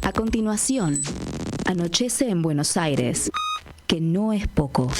A continuación, anochece en Buenos Aires, que no es poco.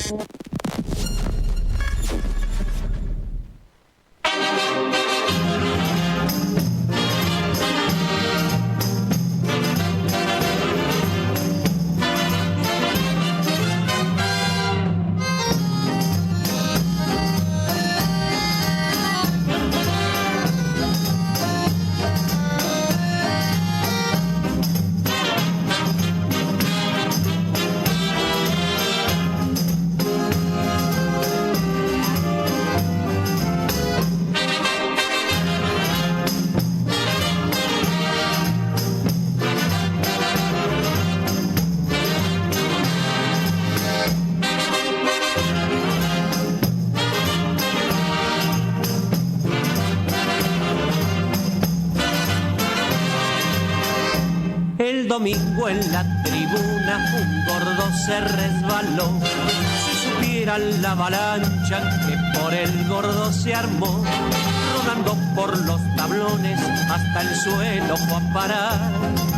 Domingo en la tribuna un gordo se resbaló. Si supieran la avalancha que por el gordo se armó, rodando por los tablones hasta el suelo fue a parar,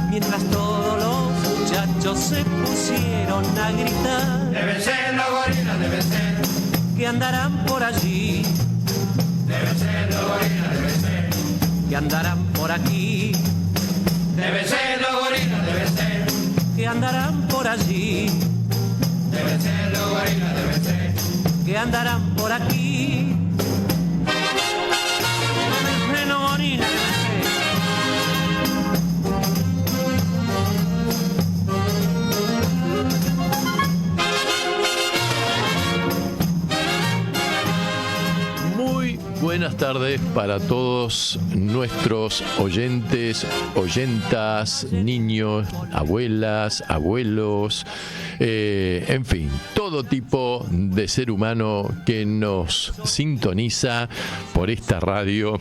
mientras todos los muchachos se pusieron a gritar: deben ser los gorilas, deben ser, que andarán por allí, deben ser los gorilas, deben ser, que andarán por aquí, deben ser los gorilas, deben ser, que andarán por allí, deben ser los gorilas, deben ser, que andarán por aquí. Los gorilas, buenas tardes para todos nuestros oyentes, oyentas, niños, abuelas, abuelos, en fin, todo tipo de ser humano que nos sintoniza por esta radio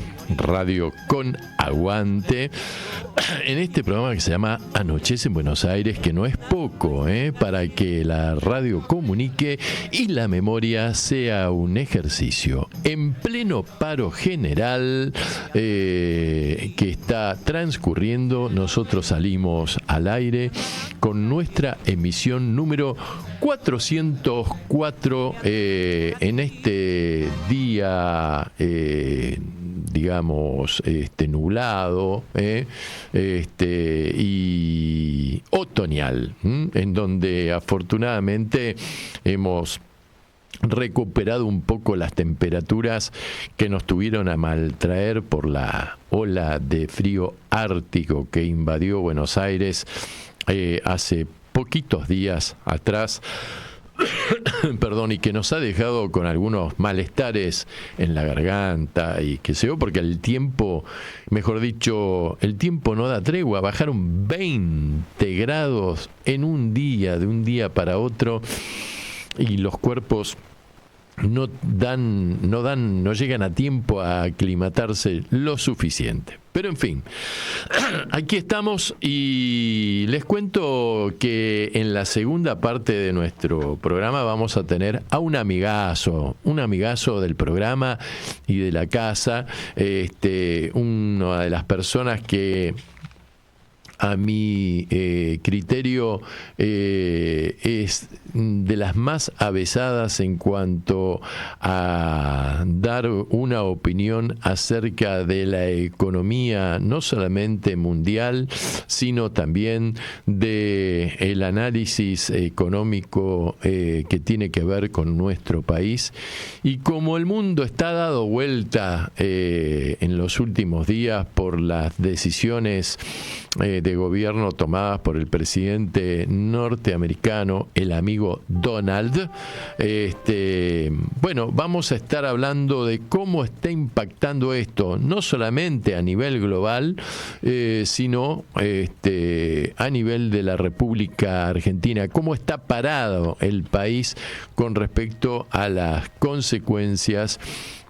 con aguante, en este programa que se llama Anochece en Buenos Aires, que no es poco, para que la radio comunique y la memoria sea un ejercicio. En pleno paro general que está transcurriendo, nosotros salimos al aire con nuestra emisión número 404 en este día digamos nublado y otoñal, en donde afortunadamente hemos recuperado un poco las temperaturas que nos tuvieron a maltraer por la ola de frío ártico que invadió Buenos Aires hace poquitos días atrás. Perdón, y que nos ha dejado con algunos malestares en la garganta y qué sé yo, porque el tiempo, mejor dicho, el tiempo no da tregua. Bajaron 20 grados en un día, de un día para otro, y los cuerpos no llegan a tiempo a aclimatarse lo suficiente. Pero en fin, aquí estamos y les cuento que en la segunda parte de nuestro programa vamos a tener a un amigazo del programa y de la casa, una de las personas que a mi criterio es de las más avesadas en cuanto a dar una opinión acerca de la economía, no solamente mundial, sino también de el análisis económico que tiene que ver con nuestro país. Y como el mundo está dado vuelta en los últimos días por las decisiones de gobierno tomadas por el presidente norteamericano, el amigo Donald, bueno, vamos a estar hablando de cómo está impactando esto, no solamente a nivel global, sino a nivel de la República Argentina, cómo está parado el país con respecto a las consecuencias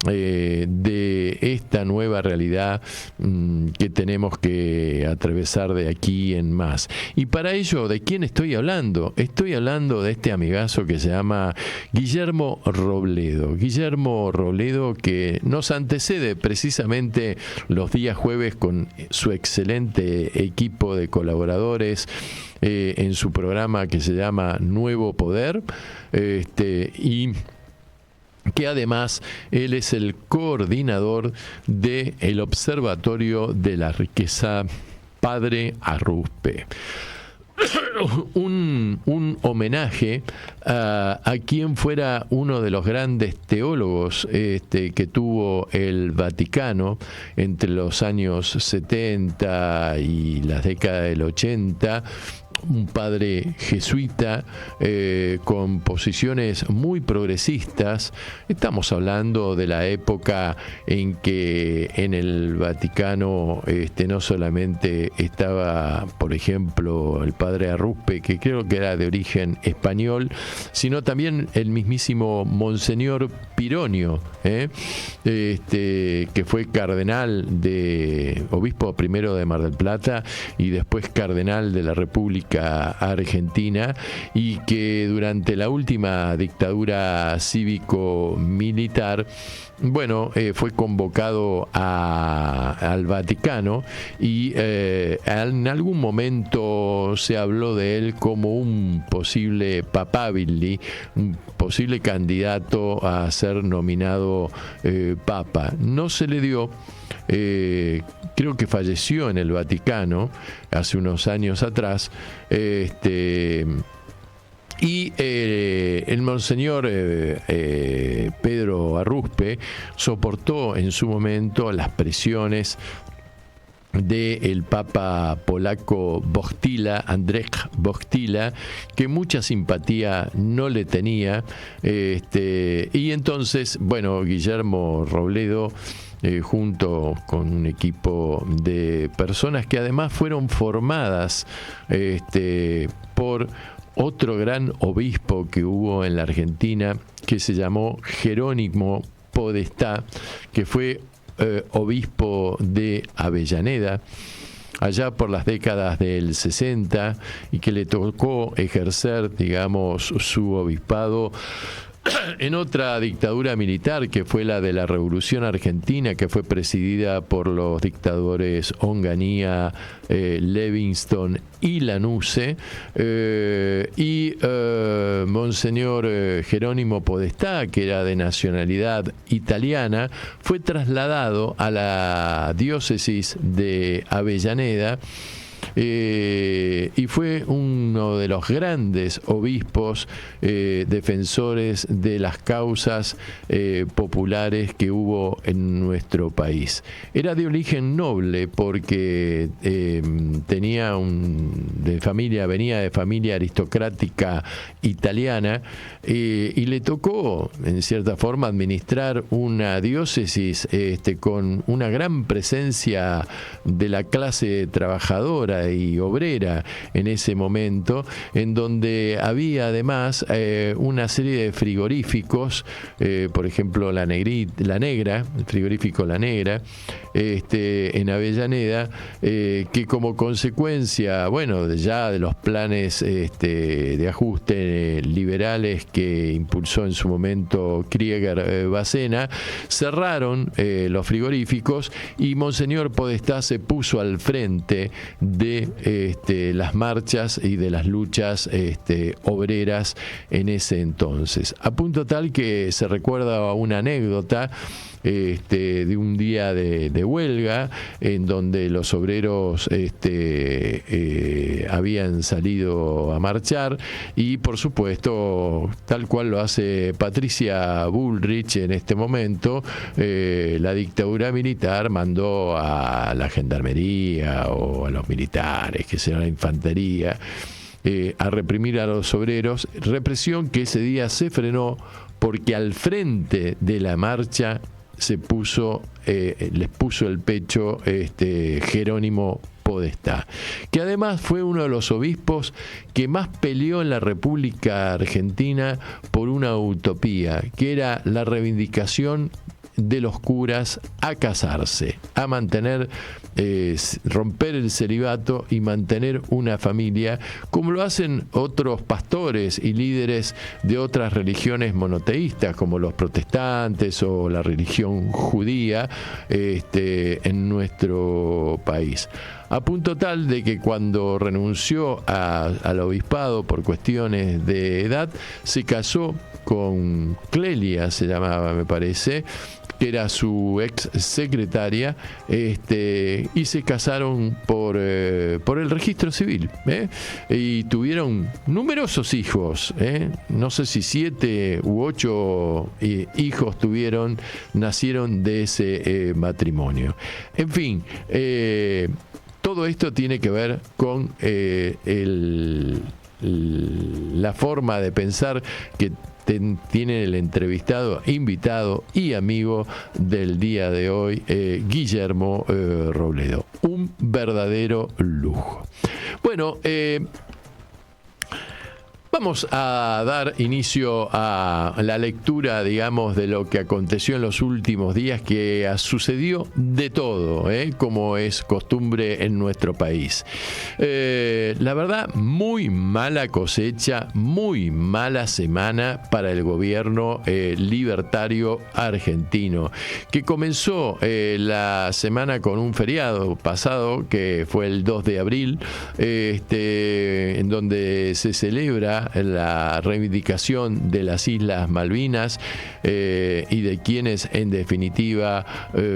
de esta nueva realidad que tenemos que atravesar de aquí en más. Y para ello, ¿de quién estoy hablando? Estoy hablando de este amigazo que se llama Guillermo Robledo. Guillermo Robledo, que nos antecede precisamente los días jueves con su excelente equipo de colaboradores en su programa que se llama Nuevo Poder, y que además él es el coordinador del Observatorio de la Riqueza Padre Arruspe. Un homenaje a quien fuera uno de los grandes teólogos que tuvo el Vaticano entre los años 70 y las décadas del 80, un padre jesuita con posiciones muy progresistas. Estamos hablando de la época en que en el Vaticano no solamente estaba, por ejemplo, el padre Arruspe, que creo que era de origen español, sino también el mismísimo Monseñor Pironio, que fue cardenal obispo primero de Mar del Plata y después cardenal de la República Argentina, y que durante la última dictadura cívico-militar, fue convocado al Vaticano, y en algún momento se habló de él como un posible papabili, un posible candidato a ser nominado papa. No se le dio. Creo que falleció en el Vaticano hace unos años atrás, y el monseñor Pedro Arruspe soportó en su momento las presiones del papa polaco Wojtyła, Andrzej Wojtyła, que mucha simpatía no le tenía, y entonces, Guillermo Robledo, junto con un equipo de personas que además fueron formadas por otro gran obispo que hubo en la Argentina, que se llamó Jerónimo Podestá, que fue obispo de Avellaneda allá por las décadas del 60, y que le tocó ejercer, digamos, su obispado en otra dictadura militar, que fue la de la Revolución Argentina, que fue presidida por los dictadores Onganía, Levingston y Lanusse, y Monseñor Jerónimo Podestá, que era de nacionalidad italiana, fue trasladado a la diócesis de Avellaneda, y fue uno de los grandes obispos defensores de las causas populares que hubo en nuestro país. Era de origen noble porque venía de familia aristocrática italiana, y le tocó, en cierta forma, administrar una diócesis con una gran presencia de la clase trabajadora y obrera en ese momento, en donde había además una serie de frigoríficos, por ejemplo el frigorífico La Negra, en Avellaneda, que como consecuencia, ya de los planes de ajuste liberales que impulsó en su momento Krieger Bacena, cerraron los frigoríficos, y Monseñor Podestá se puso al frente de las marchas y de las luchas obreras en ese entonces, a punto tal que se recuerda una anécdota de un día de huelga, en donde los obreros habían salido a marchar, y por supuesto, tal cual lo hace Patricia Bullrich en este momento, la dictadura militar mandó a la gendarmería o a los militares, que será la infantería, a reprimir a los obreros, represión que ese día se frenó porque al frente de la marcha les puso el pecho Jerónimo Podestá, que además fue uno de los obispos que más peleó en la República Argentina por una utopía, que era la reivindicación de los curas a casarse, a mantener, romper el celibato y mantener una familia, como lo hacen otros pastores y líderes de otras religiones monoteístas, como los protestantes o la religión judía en nuestro país. A punto tal de que cuando renunció al obispado por cuestiones de edad, se casó con Clelia, se llamaba, me parece, que era su ex secretaria, y se casaron por el registro civil, y tuvieron numerosos hijos, no sé si 7 u 8 hijos nacieron de ese matrimonio. En fin, todo esto tiene que ver con la forma de pensar que tiene el entrevistado, invitado y amigo del día de hoy, Guillermo Robledo. Un verdadero lujo. Bueno, vamos a dar inicio a la lectura, digamos, de lo que aconteció en los últimos días, que sucedió de todo, como es costumbre en nuestro país. La verdad, muy mala cosecha, muy mala semana para el gobierno libertario argentino, que comenzó la semana con un feriado pasado, que fue el 2 de abril, en donde se celebra la reivindicación de las Islas Malvinas y de quienes en definitiva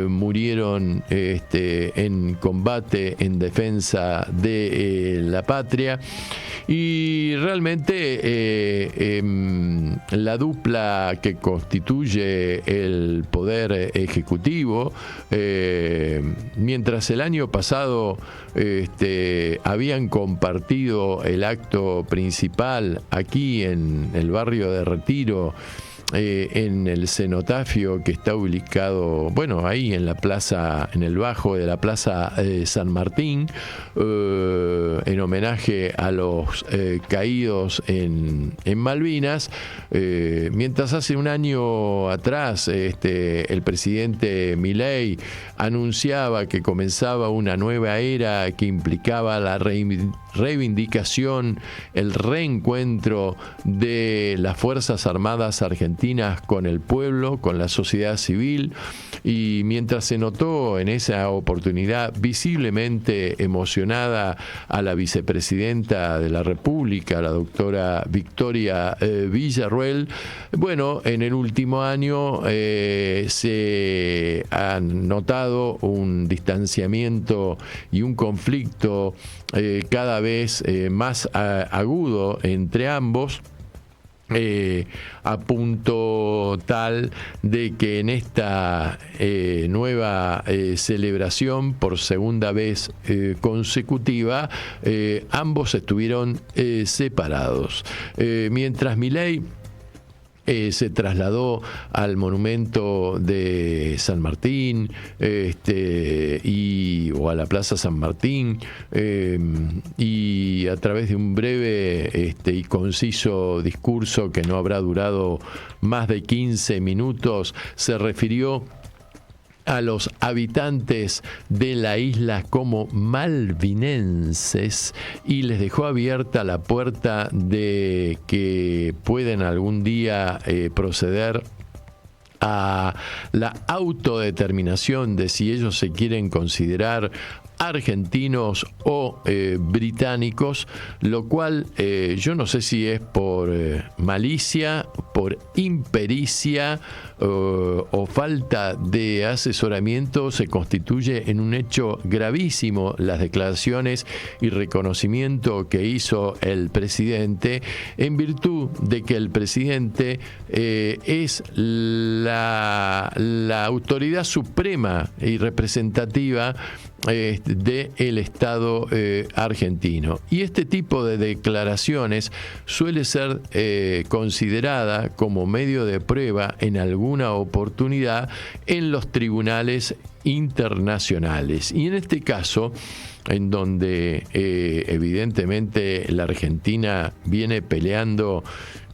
murieron en combate en defensa de la patria. Y realmente la dupla que constituye el poder ejecutivo, mientras el año pasado habían compartido el acto principal aquí en el barrio de Retiro, en el cenotafio que está ubicado, bueno, ahí en la plaza, en el bajo de la plaza San Martín, en homenaje a los caídos en Malvinas, mientras hace un año atrás el presidente Milei anunciaba que comenzaba una nueva era que implicaba la reivindicación, el reencuentro de las Fuerzas Armadas argentinas con el pueblo, con la sociedad civil, y mientras se notó en esa oportunidad visiblemente emocionada a la vicepresidenta de la República, la doctora Victoria Villarruel, bueno, en el último año se ha notado un distanciamiento y un conflicto cada vez más agudo entre ambos, a punto tal de que en esta nueva celebración por segunda vez consecutiva, ambos estuvieron separados. Mientras Milei se trasladó al monumento de San Martín o a la Plaza San Martín, y a través de un breve y conciso discurso que no habrá durado más de 15 minutos, se refirió a los habitantes de la isla como malvinenses y les dejó abierta la puerta de que pueden algún día proceder a la autodeterminación de si ellos se quieren considerar argentinos o británicos, lo cual yo no sé si es por malicia, por impericia o falta de asesoramiento. Se constituye en un hecho gravísimo las declaraciones y reconocimiento que hizo el presidente, en virtud de que el presidente es la autoridad suprema y representativa del Estado argentino. Y este tipo de declaraciones suele ser considerada como medio de prueba en alguna oportunidad en los tribunales internacionales. Y en este caso, en donde evidentemente la Argentina viene peleando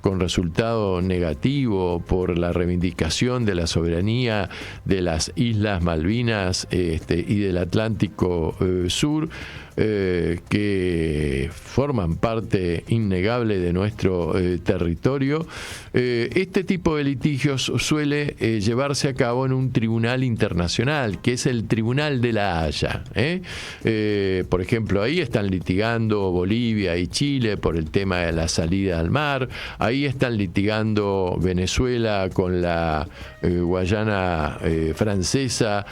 con resultado negativo por la reivindicación de la soberanía de las Islas Malvinas y del Atlántico Sur, que forman parte innegable de nuestro territorio. Este tipo de litigios suele llevarse a cabo en un tribunal internacional, que es el Tribunal de la Haya. Por ejemplo, ahí están litigando Bolivia y Chile por el tema de la salida al mar, ahí están litigando Venezuela con la Guayana francesa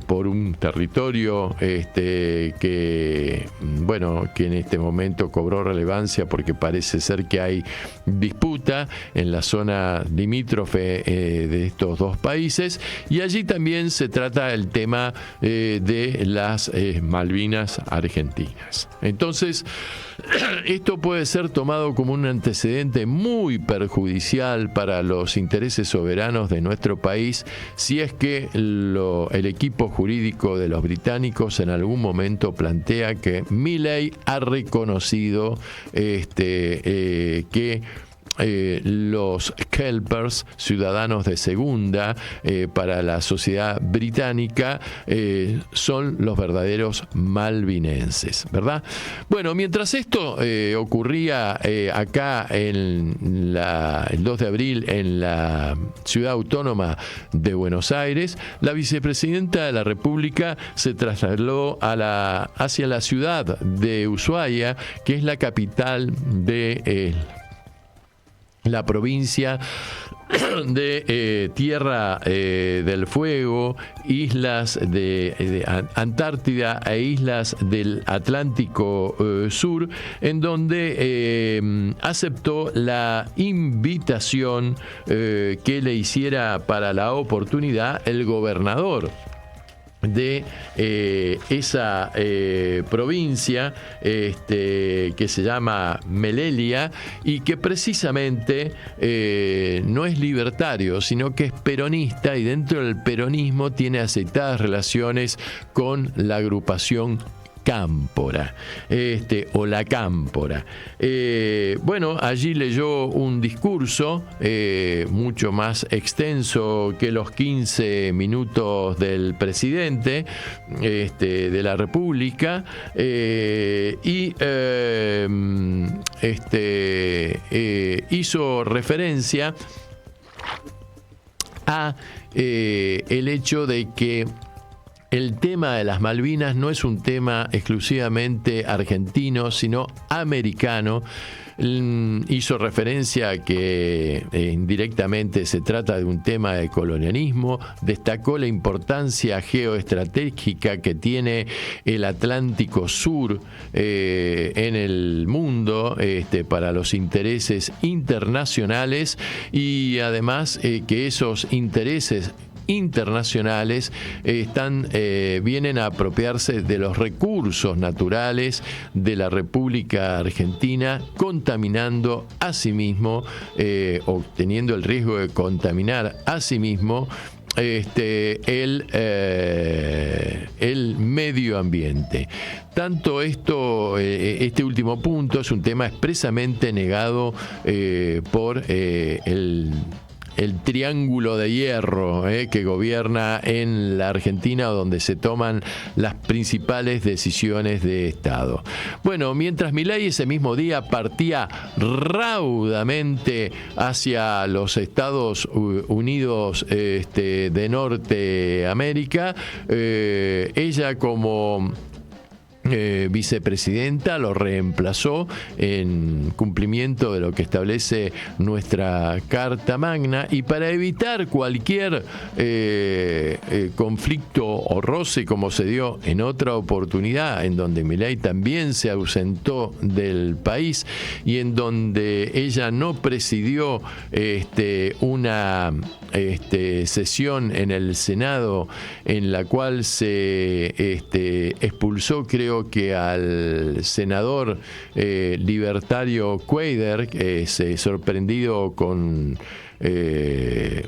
por un territorio que en este momento cobró relevancia porque parece ser que hay disputa en la zona limítrofe de estos dos países, y allí también se trata el tema de las Malvinas argentinas. Entonces, esto puede ser tomado como un antecedente muy perjudicial para los intereses soberanos de nuestro país si es que el equipo jurídico de los británicos en algún momento plantea que Milei ha reconocido que los Kelpers, ciudadanos de segunda para la sociedad británica, son los verdaderos malvinenses, ¿verdad? Bueno, mientras esto ocurría acá el 2 de abril en la ciudad autónoma de Buenos Aires, la vicepresidenta de la República se trasladó hacia la ciudad de Ushuaia, que es la capital de la provincia de Tierra del Fuego, islas de Antártida e islas del Atlántico Sur, en donde aceptó la invitación que le hiciera para la oportunidad el gobernador de esa provincia que se llama Melelia, y que precisamente no es libertario, sino que es peronista, y dentro del peronismo tiene aceitadas relaciones con la agrupación Cámpora, o la Cámpora. Allí leyó un discurso mucho más extenso que los 15 minutos del presidente de la República, hizo referencia a el hecho de que el tema de las Malvinas no es un tema exclusivamente argentino, sino americano. Hizo referencia a que indirectamente se trata de un tema de colonialismo, destacó la importancia geoestratégica que tiene el Atlántico Sur en el mundo para los intereses internacionales, y además que esos intereses internacionales vienen a apropiarse de los recursos naturales de la República Argentina, contaminando a sí mismo o teniendo el riesgo de contaminar a sí mismo el medio ambiente. Tanto este último punto es un tema expresamente negado por el triángulo de hierro que gobierna en la Argentina, donde se toman las principales decisiones de Estado. Bueno, mientras Milei ese mismo día partía raudamente hacia los Estados Unidos de Norteamérica, ella como vicepresidenta lo reemplazó en cumplimiento de lo que establece nuestra Carta Magna, y para evitar cualquier conflicto o roce como se dio en otra oportunidad, en donde Milei también se ausentó del país y en donde ella no presidió una sesión en el Senado en la cual se expulsó, creo que al senador libertario Cuadra, sorprendido con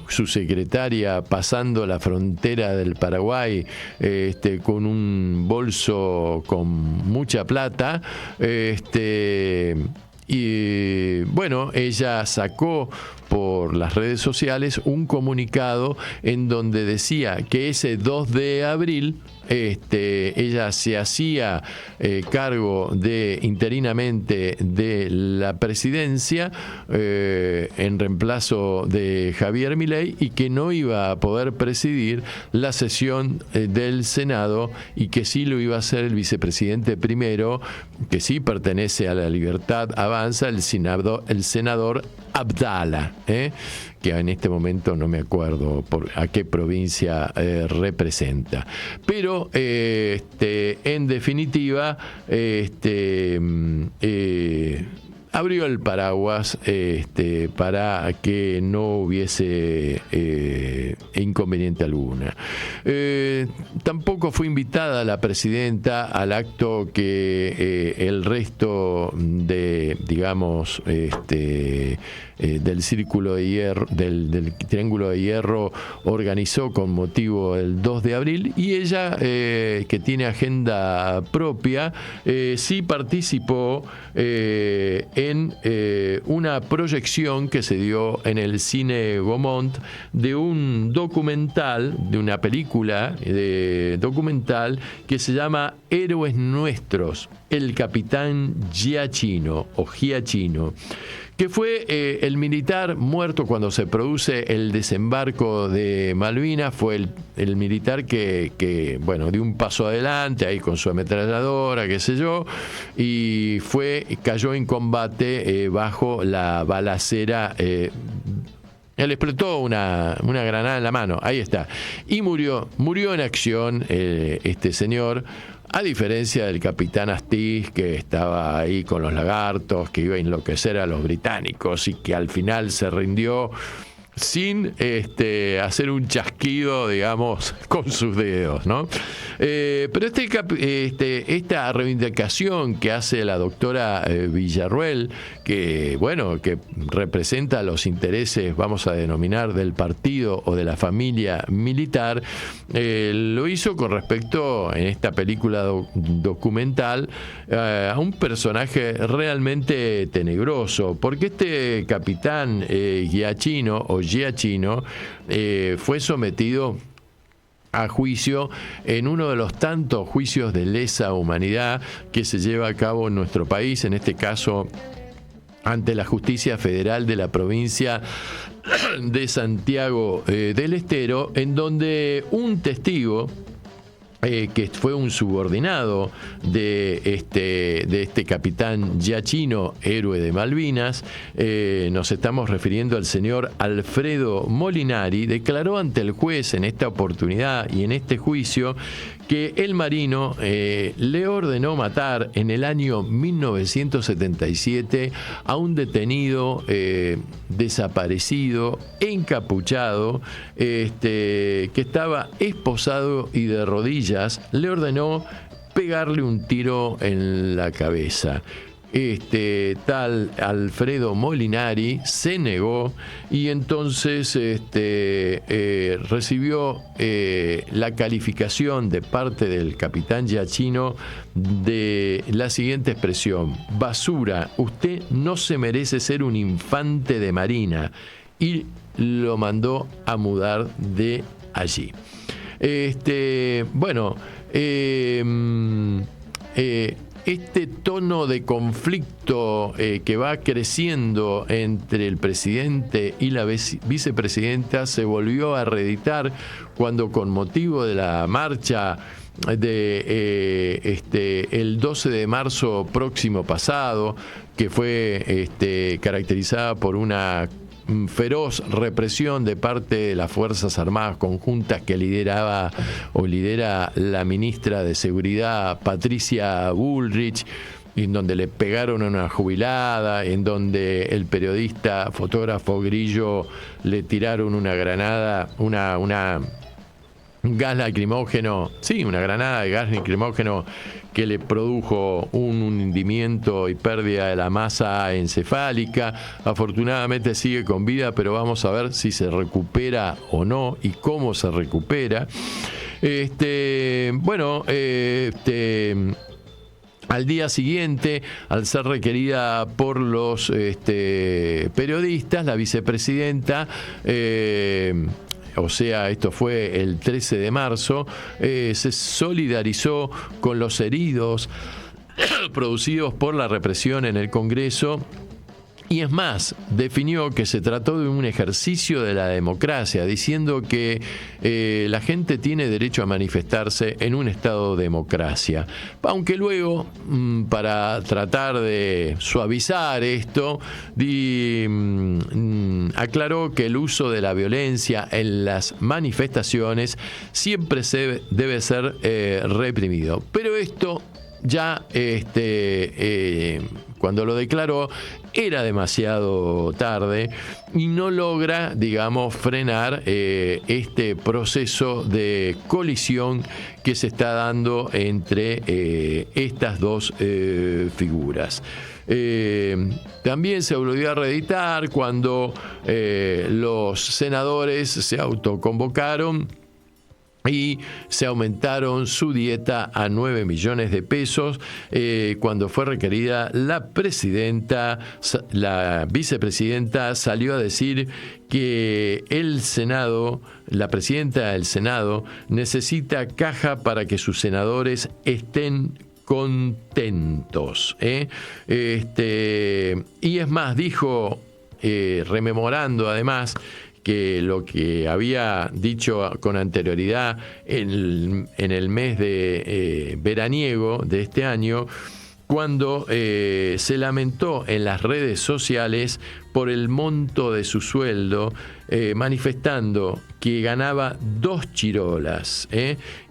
su secretaria pasando la frontera del Paraguay con un bolso con mucha plata, Y bueno, ella sacó por las redes sociales un comunicado en donde decía que ese 2 de abril ella se hacía cargo interinamente de la presidencia en reemplazo de Javier Milei, y que no iba a poder presidir la sesión del Senado, y que sí lo iba a hacer el vicepresidente primero, que sí pertenece a La Libertad Avanza, el senador Abdala, que en este momento no me acuerdo a qué provincia representa. Pero en definitiva abrió el paraguas para que no hubiese inconveniente alguna. Tampoco fue invitada la presidenta al acto que el resto de, digamos, del Círculo de Hierro, del Triángulo de Hierro, organizó con motivo del 2 de abril, y ella, que tiene agenda propia, sí participó en una proyección que se dio en el Cine Gaumont de un documental, de una película documental que se llama Héroes Nuestros, el capitán Giachino, que fue el militar muerto cuando se produce el desembarco de Malvinas. Fue el militar que bueno, dio un paso adelante ahí con su ametralladora, qué sé yo, y cayó en combate bajo la balacera. Él explotó una granada en la mano, ahí está, y murió en acción este señor. A diferencia del capitán Astiz, que estaba ahí con los lagartos, que iba a enloquecer a los británicos y que al final se rindió sin hacer un chasquido, digamos, con sus dedos, ¿no? Pero esta reivindicación que hace la doctora Villarruel, que bueno, que representa los intereses, vamos a denominar, del partido o de la familia militar, lo hizo con respecto, en esta película documental, a un personaje realmente tenebroso, porque este capitán Giachino fue sometido a juicio en uno de los tantos juicios de lesa humanidad que se lleva a cabo en nuestro país, en este caso ante la Justicia Federal de la provincia de Santiago del Estero, en donde un testigo, que fue un subordinado de este capitán Giachino, héroe de Malvinas, nos estamos refiriendo al señor Alfredo Molinari, declaró ante el juez en esta oportunidad y en este juicio que el marino le ordenó matar en el año 1977 a un detenido desaparecido, encapuchado, que estaba esposado y de rodillas. Le ordenó pegarle un tiro en la cabeza. Tal Alfredo Molinari se negó, y entonces recibió la calificación de parte del capitán Giachino de la siguiente expresión: basura, usted no se merece ser un infante de marina, y lo mandó a mudar de allí. Este tono de conflicto que va creciendo entre el presidente y la vicepresidenta se volvió a reeditar cuando, con motivo de la marcha el 12 de marzo próximo pasado, que fue caracterizada por una feroz represión de parte de las Fuerzas Armadas Conjuntas que lidera la ministra de Seguridad, Patricia Bullrich, en donde le pegaron a una jubilada, en donde el periodista, fotógrafo Grillo, le tiraron una granada, un gas lacrimógeno, una granada de gas lacrimógeno que le produjo un hundimiento y pérdida de la masa encefálica. Afortunadamente sigue con vida, pero vamos a ver si se recupera o no y cómo se recupera. Al día siguiente, al ser requerida por los periodistas, la vicepresidenta, o sea, esto fue el 13 de marzo, se solidarizó con los heridos producidos por la represión en el Congreso. Y es más, definió que se trató de un ejercicio de la democracia, diciendo que la gente tiene derecho a manifestarse en un estado de democracia. Aunque luego, para tratar de suavizar esto, aclaró que el uso de la violencia en las manifestaciones siempre debe ser reprimido. Pero esto ya cuando lo declaró era demasiado tarde y no logra, digamos, frenar este proceso de colisión que se está dando entre estas dos figuras. También se volvió a reeditar cuando los senadores se autoconvocaron y se aumentaron su dieta a 9 millones de pesos cuando fue requerida la vicepresidenta salió a decir que el Senado, la presidenta del Senado, necesita caja para que sus senadores estén contentos. Y es más, dijo, rememorando además, que lo que había dicho con anterioridad en el mes de veraniego de este año, cuando se lamentó en las redes sociales por el monto de su sueldo, manifestando que ganaba 2 chirolas,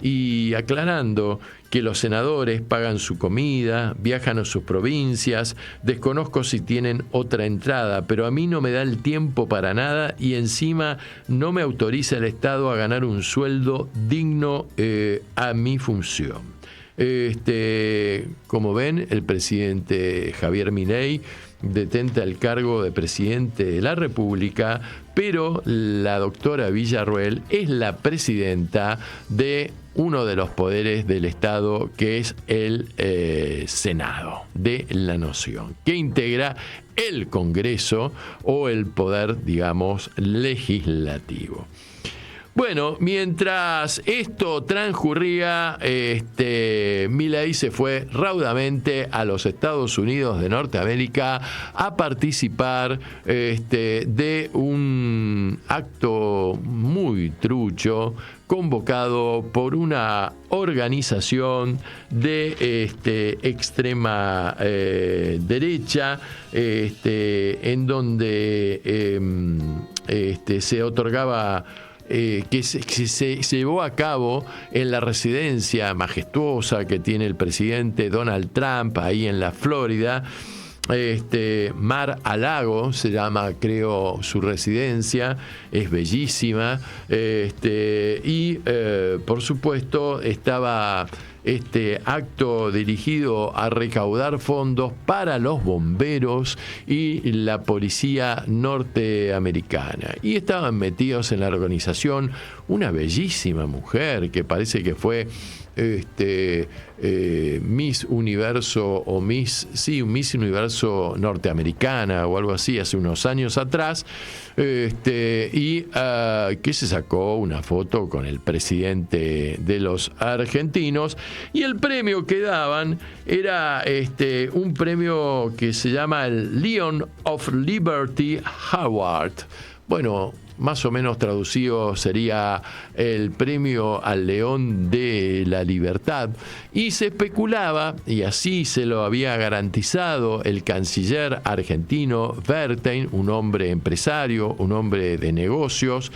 y aclarando que los senadores pagan su comida, viajan a sus provincias, desconozco si tienen otra entrada, pero a mí no me da el tiempo para nada y encima no me autoriza el Estado a ganar un sueldo digno a mi función. Como ven, el presidente Javier Milei detenta el cargo de presidente de la República, pero la doctora Villarruel es la presidenta de uno de los poderes del Estado, que es el Senado de la Nación, que integra el Congreso o el poder, digamos, legislativo. Bueno, mientras esto transcurría, Milei se fue raudamente a los Estados Unidos de Norteamérica a participar de un acto muy trucho convocado por una organización de extrema derecha, en donde se otorgaba que se llevó a cabo en la residencia majestuosa que tiene el presidente Donald Trump ahí en la Florida. Mar-a-Lago se llama, creo, su residencia, es bellísima, y por supuesto estaba este acto dirigido a recaudar fondos para los bomberos y la policía norteamericana. Y estaban metidos en la organización una bellísima mujer que parece que fue Miss Universo o Miss Universo norteamericana o algo así hace unos años atrás, que se sacó una foto con el presidente de los argentinos, y el premio que daban era un premio que se llama el Lion of Liberty Award. Bueno, más o menos traducido sería el premio al León de la Libertad, y se especulaba, y así se lo había garantizado el canciller argentino Bertein, un hombre empresario, un hombre de negocios,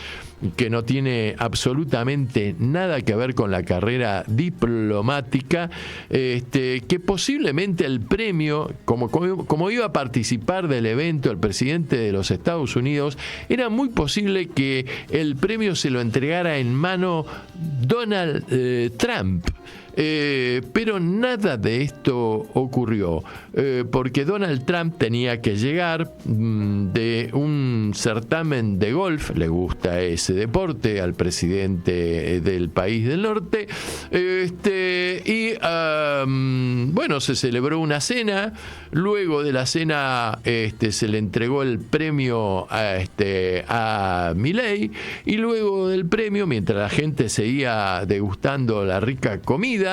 que no tiene absolutamente nada que ver con la carrera diplomática, que posiblemente el premio, como iba a participar del evento el presidente de los Estados Unidos, era muy posible que el premio se lo entregara en mano Donald Trump. Pero nada de esto ocurrió, porque Donald Trump tenía que llegar de un certamen de golf, le gusta ese deporte al presidente del país del norte, bueno, se celebró una cena. Luego de la cena se le entregó el premio a Milei, y luego del premio, mientras la gente seguía degustando la rica comida,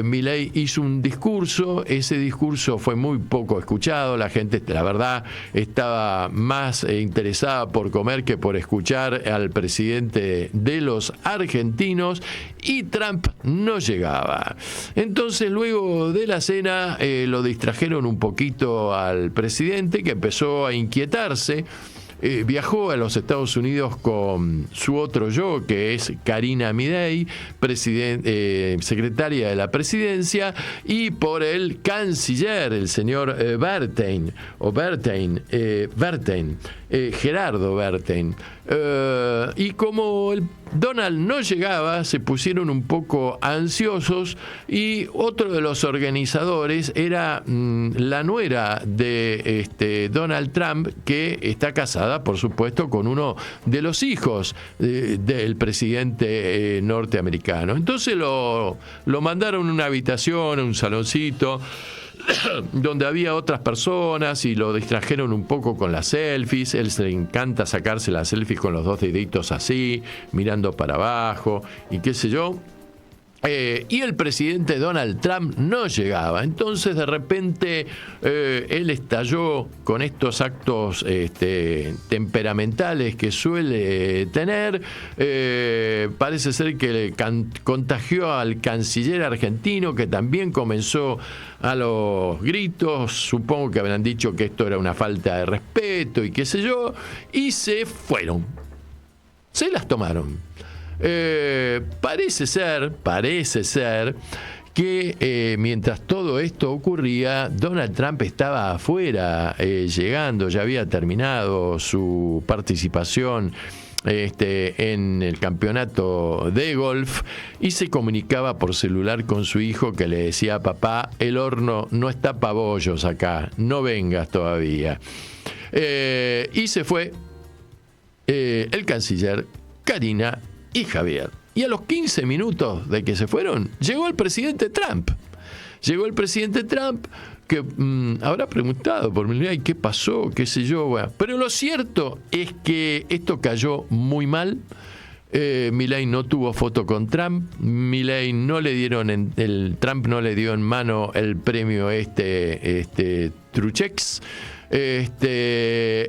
Milei hizo un discurso. Ese discurso fue muy poco escuchado. La gente, la verdad, estaba más interesada por comer que por escuchar al presidente de los argentinos, y Trump no llegaba. Entonces, luego de la cena, lo distrajeron un poquito al presidente, que empezó a inquietarse. Viajó a los Estados Unidos con su otro yo, que es Karina Milei, secretaria de la presidencia, y por el canciller, el señor Gerardo Bertein. Y como Donald no llegaba, se pusieron un poco ansiosos, y otro de los organizadores era la nuera de Donald Trump, que está casada, por supuesto, con uno de los hijos del presidente norteamericano. Entonces lo mandaron a una habitación, a un saloncito, donde había otras personas, y lo distrajeron un poco con las selfies. Él se le encanta sacarse las selfies con los dos deditos así, mirando para abajo, y qué sé yo. Y el presidente Donald Trump no llegaba. Entonces, de repente, él estalló con estos actos temperamentales que suele tener. Parece ser que le contagió al canciller argentino, que también comenzó a los gritos. Supongo que habrán dicho que esto era una falta de respeto y qué sé yo. Y se fueron. Se las tomaron. Parece ser que mientras todo esto ocurría, Donald Trump estaba afuera, llegando, ya había terminado su participación en el campeonato de golf, y se comunicaba por celular con su hijo, que le decía: papá, el horno no está pa' bollos acá, no vengas todavía. Y se fue el canciller, Karina y Javier. Y a los 15 minutos de que se fueron, llegó el presidente Trump. Llegó el presidente Trump, que habrá preguntado por Milei qué pasó, qué sé yo. Bueno. Pero lo cierto es que esto cayó muy mal. Milei no tuvo foto con Trump. Milei no le dieron Trump no le dio en mano el premio Truchex.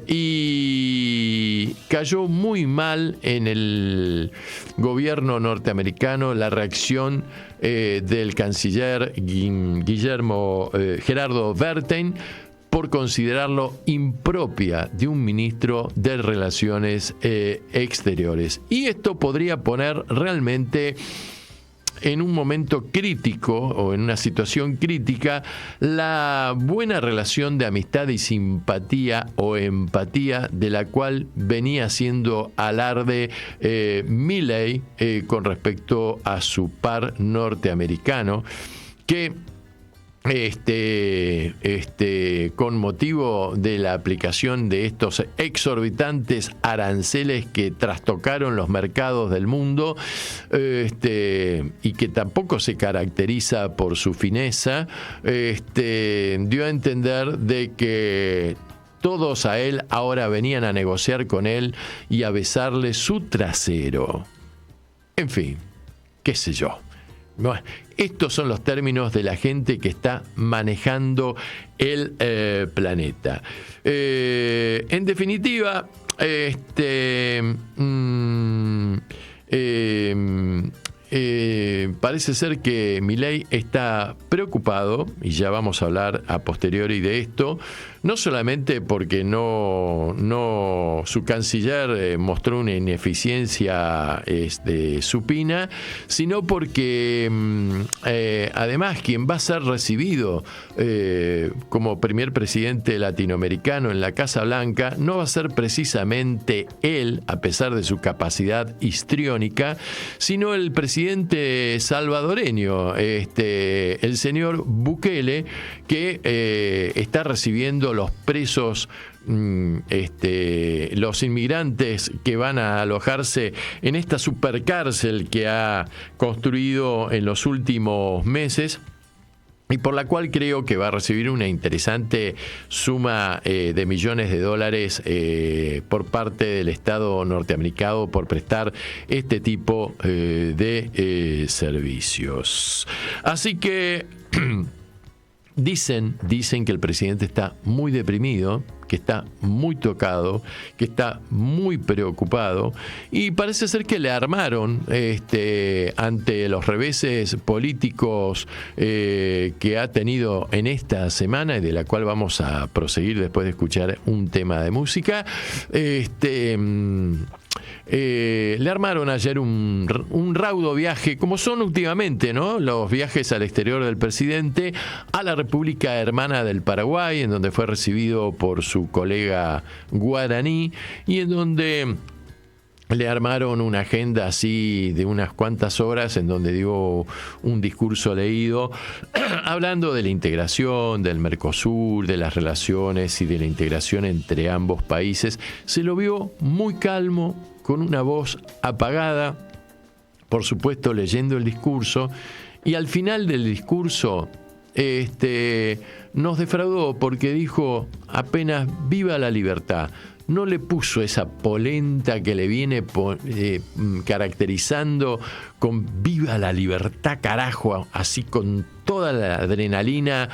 Y cayó muy mal en el gobierno norteamericano la reacción del canciller Gerardo Bertein, por considerarlo impropia de un ministro de Relaciones Exteriores. Y esto podría poner realmente en un momento crítico, o en una situación crítica, la buena relación de amistad y simpatía o empatía de la cual venía haciendo alarde Milei con respecto a su par norteamericano, que con motivo de la aplicación de estos exorbitantes aranceles que trastocaron los mercados del mundo, y que tampoco se caracteriza por su fineza, dio a entender de que todos a él ahora venían a negociar con él y a besarle su trasero. En fin, qué sé yo. Bueno, estos son los términos de la gente que está manejando el planeta. En definitiva, parece ser que Milei está preocupado, y ya vamos a hablar a posteriori de esto, no solamente porque su canciller mostró una ineficiencia supina, sino porque además quien va a ser recibido como primer presidente latinoamericano en la Casa Blanca no va a ser precisamente él, a pesar de su capacidad histriónica, sino el presidente presidente salvadoreño, el señor Bukele, que está recibiendo los presos, los inmigrantes que van a alojarse en esta supercárcel que ha construido en los últimos meses, y por la cual creo que va a recibir una interesante suma de millones de dólares por parte del Estado norteamericano por prestar este tipo de servicios. Así que dicen que el presidente está muy deprimido, que está muy tocado, que está muy preocupado, y parece ser que le armaron ante los reveses políticos que ha tenido en esta semana, y de la cual vamos a proseguir después de escuchar un tema de música. Le armaron ayer un raudo viaje, como son últimamente, ¿no?, los viajes al exterior del presidente, a la República Hermana del Paraguay, en donde fue recibido por su colega guaraní, y en donde le armaron una agenda así de unas cuantas horas, en donde dio un discurso leído hablando de la integración, del Mercosur, de las relaciones y de la integración entre ambos países. Se lo vio muy calmo, con una voz apagada, por supuesto leyendo el discurso, y al final del discurso nos defraudó, porque dijo apenas "viva la libertad". No le puso esa polenta que le viene caracterizando con "viva la libertad, carajo", así con toda la adrenalina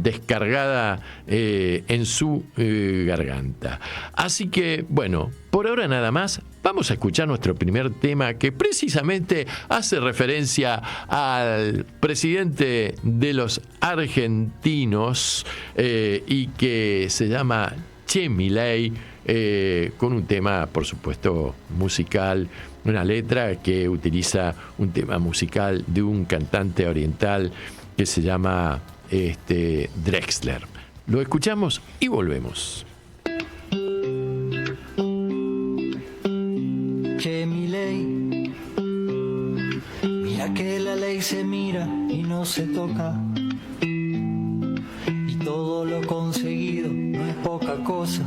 descargada en su garganta. Así que, bueno, por ahora nada más. Vamos a escuchar nuestro primer tema, que precisamente hace referencia al presidente de los argentinos y que se llama Che Milei, con un tema, por supuesto, musical, una letra que utiliza un tema musical de un cantante oriental que se llama Drexler. Lo escuchamos y volvemos. Che Milei, mira que la ley se mira y no se toca, y todo lo conseguido no es poca cosa.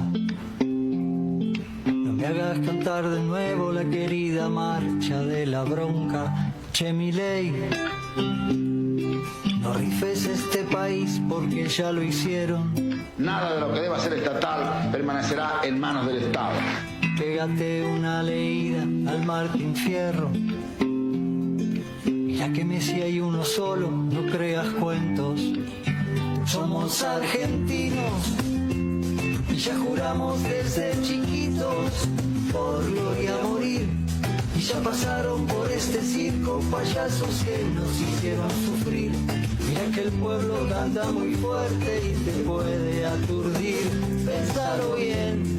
No me hagas cantar de nuevo la querida marcha de la bronca. Che Milei, no rifes este país porque ya lo hicieron. Nada de lo que deba ser estatal permanecerá en manos del Estado. Pégate una leída al Martín Fierro. Mira que Messi hay uno solo, no creas cuentos. Somos argentinos y ya juramos desde chiquitos por gloria morir. Y ya pasaron por este circo payasos que nos hicieron sufrir. Mira que el pueblo canta muy fuerte y te puede aturdir. Pensalo bien.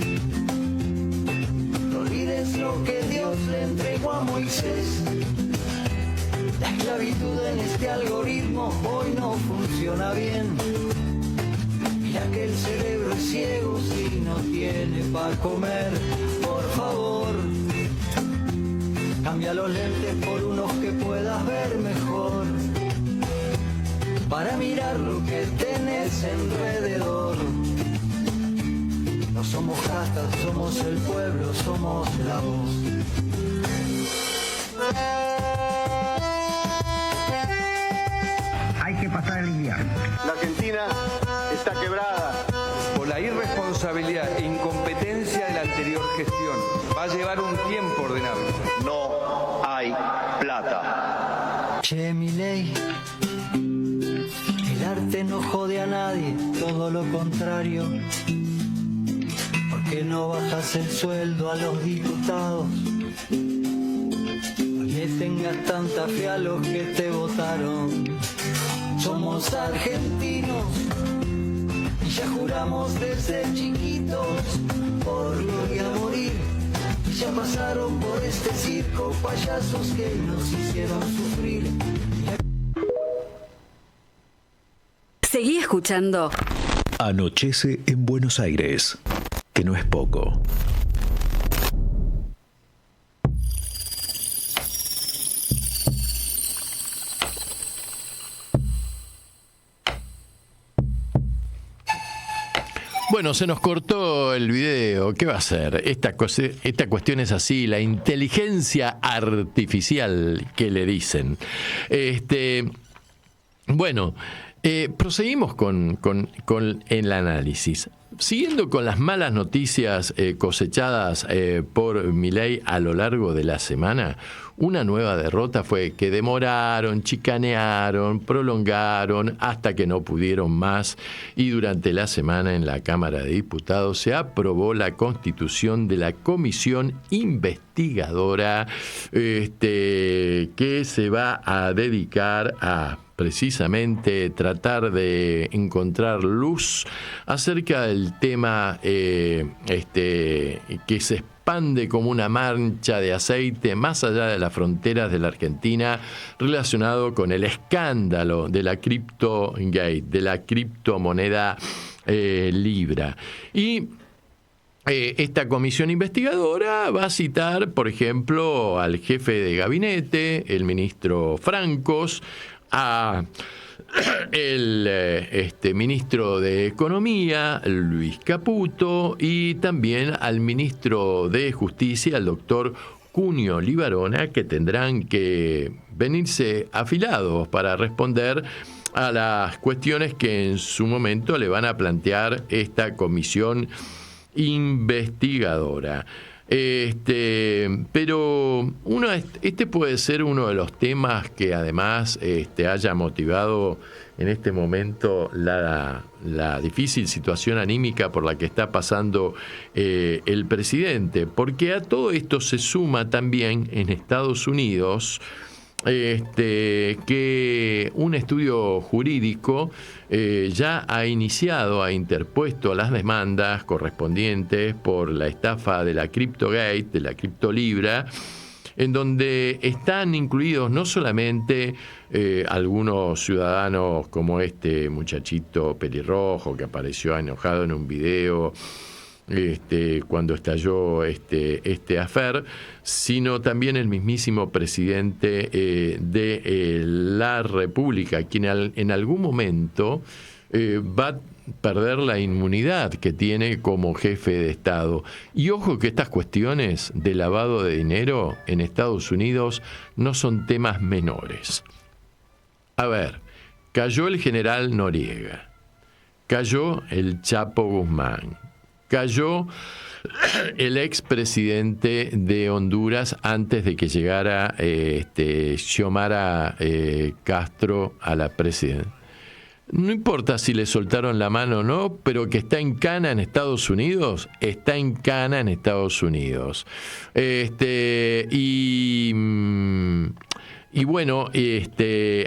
No olvides lo que Dios le entregó a Moisés. La esclavitud en este algoritmo hoy no funciona bien. Mira que el cerebro es ciego si no tiene para comer. Por favor, cambia los lentes por unos que puedas ver mejor, para mirar lo que tenés alrededor. No somos castas, somos el pueblo, somos la voz. Hay que pasar el invierno. La Argentina está quebrada por la irresponsabilidad e incompetencia de la anterior gestión. Va a llevar un tiempo ordenarlo. No hay plata. Che Milei, el arte no jode a nadie, todo lo contrario. ¿Por qué no bajas el sueldo a los diputados? No le tengas tanta fe a los que te votaron. Somos argentinos y ya juramos desde chiquitos por gloria morir. Y ya pasaron por este circo payasos que nos hicieron sufrir. Seguí escuchando. Anochece en Buenos Aires, que no es poco. Bueno, se nos cortó el video. ¿Qué va a hacer? Esta cuestión es así, la inteligencia artificial que le dicen. Bueno, proseguimos con el análisis. Siguiendo con las malas noticias cosechadas por Milei a lo largo de la semana, una nueva derrota fue que demoraron, chicanearon, prolongaron hasta que no pudieron más, y durante la semana en la Cámara de Diputados se aprobó la constitución de la comisión investigadora que se va a dedicar a precisamente tratar de encontrar luz acerca del tema que se expande como una mancha de aceite más allá de las fronteras de la Argentina, relacionado con el escándalo de la CryptoGate, de la criptomoneda Libra. Y esta comisión investigadora va a citar, por ejemplo, al jefe de gabinete, el ministro Francos, a el ministro de Economía, Luis Caputo, y también al ministro de Justicia, el doctor Cunio Libarona, que tendrán que venirse afilados para responder a las cuestiones que en su momento le van a plantear esta comisión investigadora. Pero este puede ser uno de los temas que además haya motivado en este momento la difícil situación anímica por la que está pasando el presidente, porque a todo esto se suma también en Estados Unidos que un estudio jurídico ya ha interpuesto las demandas correspondientes por la estafa de la CryptoGate, de la CryptoLibra, en donde están incluidos no solamente algunos ciudadanos como este muchachito pelirrojo que apareció enojado en un video cuando estalló este affair, sino también el mismísimo presidente de la República, quien en algún momento va a perder la inmunidad que tiene como jefe de Estado. Y ojo que estas cuestiones de lavado de dinero en Estados Unidos no son temas menores. A ver, cayó el general Noriega, cayó el Chapo Guzmán, cayó el expresidente de Honduras antes de que llegara Xiomara Castro a la presidencia. No importa si le soltaron la mano o no, pero que está en cana en Estados Unidos, está en cana en Estados Unidos. Y bueno,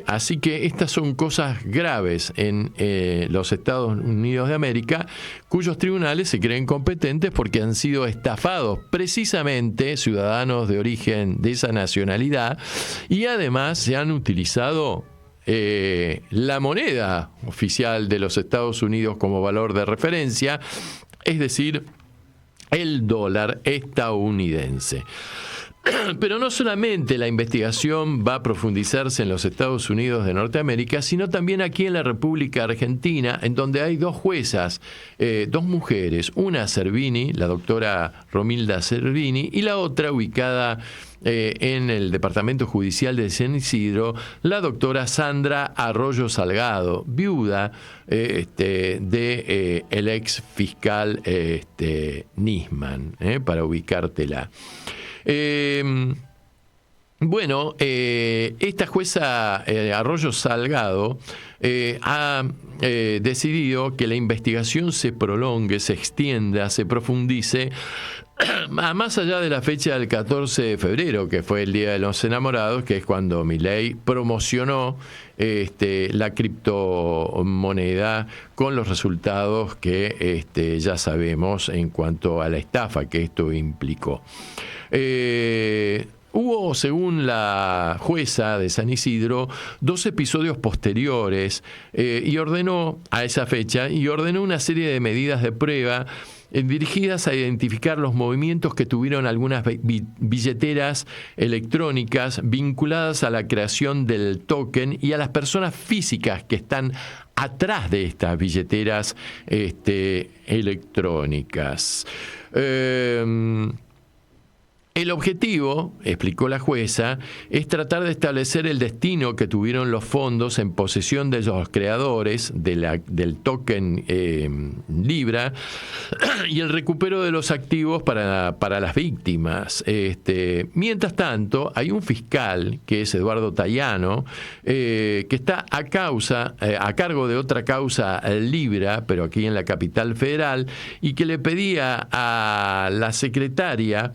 así que estas son cosas graves en los Estados Unidos de América, cuyos tribunales se creen competentes porque han sido estafados precisamente ciudadanos de origen de esa nacionalidad, y además se han utilizado la moneda oficial de los Estados Unidos como valor de referencia, es decir, el dólar estadounidense. Pero no solamente la investigación va a profundizarse en los Estados Unidos de Norteamérica, sino también aquí en la República Argentina, en donde hay dos juezas, dos mujeres, una Servini, la doctora Romilda Servini, y la otra ubicada en el Departamento Judicial de San Isidro, la doctora Sandra Arroyo Salgado, viuda de el ex fiscal Nisman, para ubicártela. Bueno, esta jueza Arroyo Salgado ha decidido que la investigación se prolongue, se extienda, se profundice más allá de la fecha del 14 de febrero, que fue el Día de los Enamorados, que es cuando Milei promocionó la criptomoneda con los resultados que ya sabemos en cuanto a la estafa que esto implicó. Hubo, según la jueza de San Isidro, 2 episodios posteriores y ordenó a esa fecha una serie de medidas de prueba dirigidas a identificar los movimientos que tuvieron algunas billeteras electrónicas vinculadas a la creación del token y a las personas físicas que están atrás de estas billeteras electrónicas. El objetivo, explicó la jueza, es tratar de establecer el destino que tuvieron los fondos en posesión de los creadores del token Libra y el recupero de los activos para las víctimas. Mientras tanto, hay un fiscal, que es Eduardo Tayano, que está a cargo de otra causa Libra, pero aquí en la capital federal, y que le pedía a la secretaria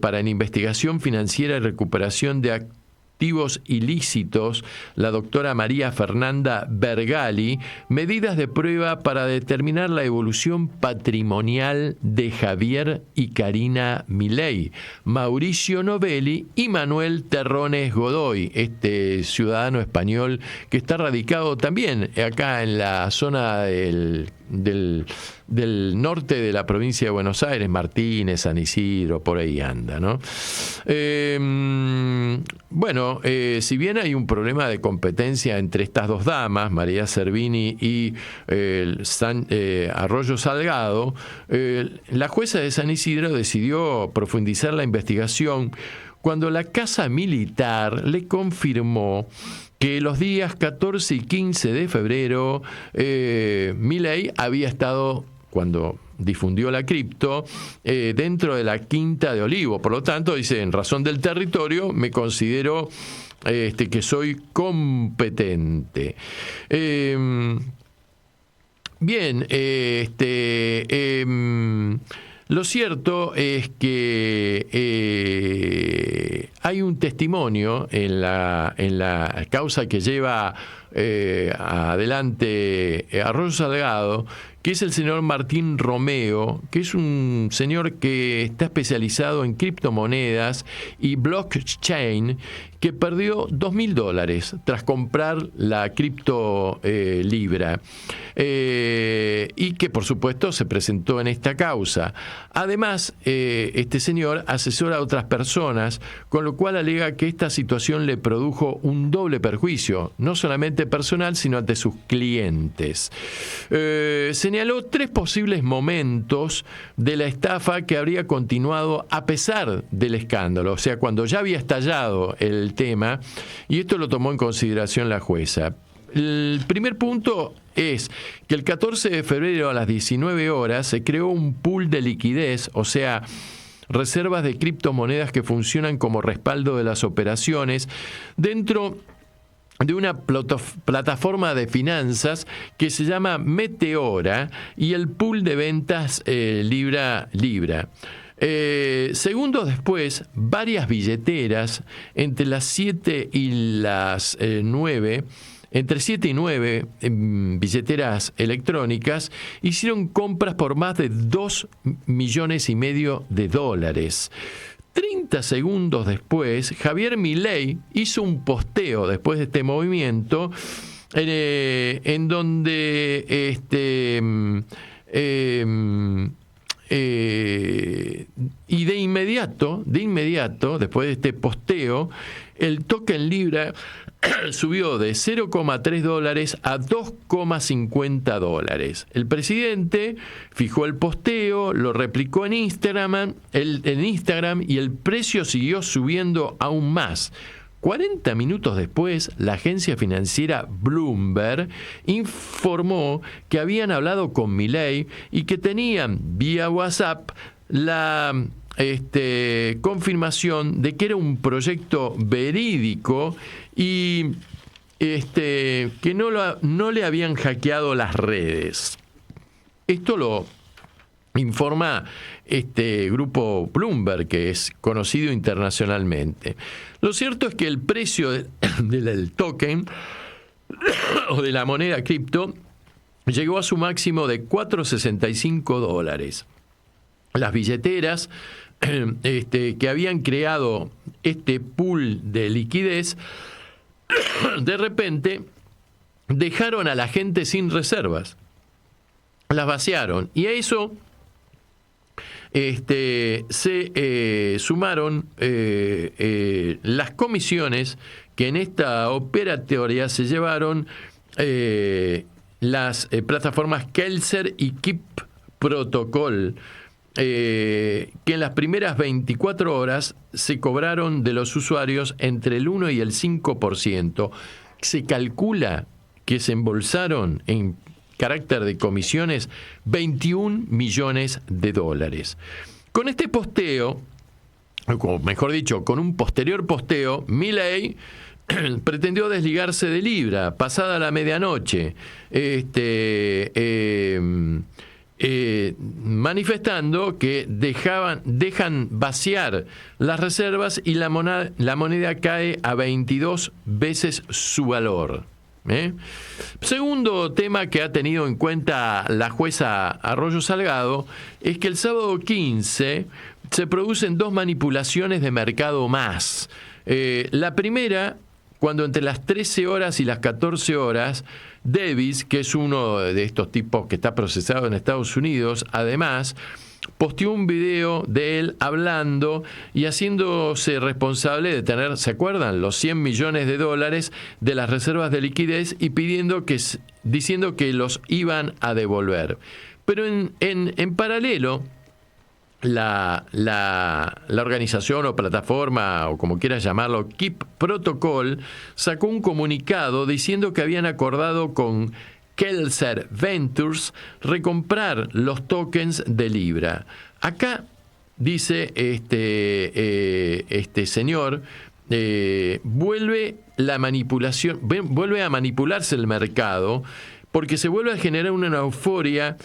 para la investigación financiera y recuperación de activos ilícitos, la doctora María Fernanda Bergali, medidas de prueba para determinar la evolución patrimonial de Javier y Karina Milei, Mauricio Novelli y Manuel Terrones Godoy, este ciudadano español que está radicado también acá en la zona del norte de la provincia de Buenos Aires, Martínez, San Isidro, por ahí anda, ¿no? Si bien hay un problema de competencia entre estas dos damas, María Servini y Arroyo Salgado, la jueza de San Isidro decidió profundizar la investigación cuando la Casa Militar le confirmó que los días 14 y 15 de febrero Milei había estado, cuando difundió la cripto, dentro de la Quinta de Olivo. Por lo tanto, dice, en razón del territorio, me considero que soy competente. Lo cierto es que hay un testimonio en la causa que lleva adelante Arroyo Salgado, que es el señor Martín Romeo, que es un señor que está especializado en criptomonedas y blockchain, que perdió $2.000 tras comprar la cripto Libra, y que por supuesto se presentó en esta causa. Además, este señor asesora a otras personas, con lo cual alega que esta situación le produjo un doble perjuicio, no solamente personal, sino ante sus clientes. Señaló 3 posibles momentos de la estafa que habría continuado a pesar del escándalo, o sea, cuando ya había estallado el tema, y esto lo tomó en consideración la jueza. El primer punto es que el 14 de febrero a las 19 horas se creó un pool de liquidez, o sea, reservas de criptomonedas que funcionan como respaldo de las operaciones dentro de una plataforma de finanzas que se llama Meteora y el pool de ventas Libra. Segundos después, varias billeteras entre las 7 y las 9, entre 7 y 9 billeteras electrónicas, hicieron compras por más de $2,5 millones de dólares. 30 segundos después, Javier Milei hizo un posteo después de este movimiento en donde y de inmediato, después de este posteo, el token Libra subió de $0,3 a $2,50. El presidente fijó el posteo, lo replicó en Instagram y el precio siguió subiendo aún más. 40 minutos después, la agencia financiera Bloomberg informó que habían hablado con Milei y que tenían vía WhatsApp la confirmación de que era un proyecto verídico y que no le habían hackeado las redes. Esto lo informa este grupo Bloomberg, que es conocido internacionalmente. Lo cierto es que el precio del token o de la moneda cripto llegó a su máximo de $4,65. Las billeteras que habían creado este pool de liquidez de repente dejaron a la gente sin reservas, las vaciaron, y a eso se sumaron las comisiones que en esta operatoria se llevaron las plataformas Kelser y Keep Protocol, que en las primeras 24 horas se cobraron de los usuarios entre el 1 y el 5%. Se calcula que se embolsaron en carácter de comisiones 21 millones de dólares. Con este posteo, o mejor dicho, con un posterior posteo, Milei pretendió desligarse de Libra pasada la medianoche, manifestando que dejan vaciar las reservas y la moneda cae a 22 veces su valor. Segundo tema que ha tenido en cuenta la jueza Arroyo Salgado es que el sábado 15 se producen 2 manipulaciones de mercado más. La primera, cuando entre las 13 horas y las 14 horas, Davis, que es uno de estos tipos que está procesado en Estados Unidos, además, posteó un video de él hablando y haciéndose responsable de tener, ¿se acuerdan?, los 100 millones de dólares de las reservas de liquidez y diciendo que los iban a devolver. Pero en paralelo, la organización o plataforma, o como quieras llamarlo, Keep Protocol, sacó un comunicado diciendo que habían acordado con Kelser Ventures recomprar los tokens de Libra. Acá dice este señor, vuelve la manipulación, vuelve a manipularse el mercado, porque se vuelve a generar una euforia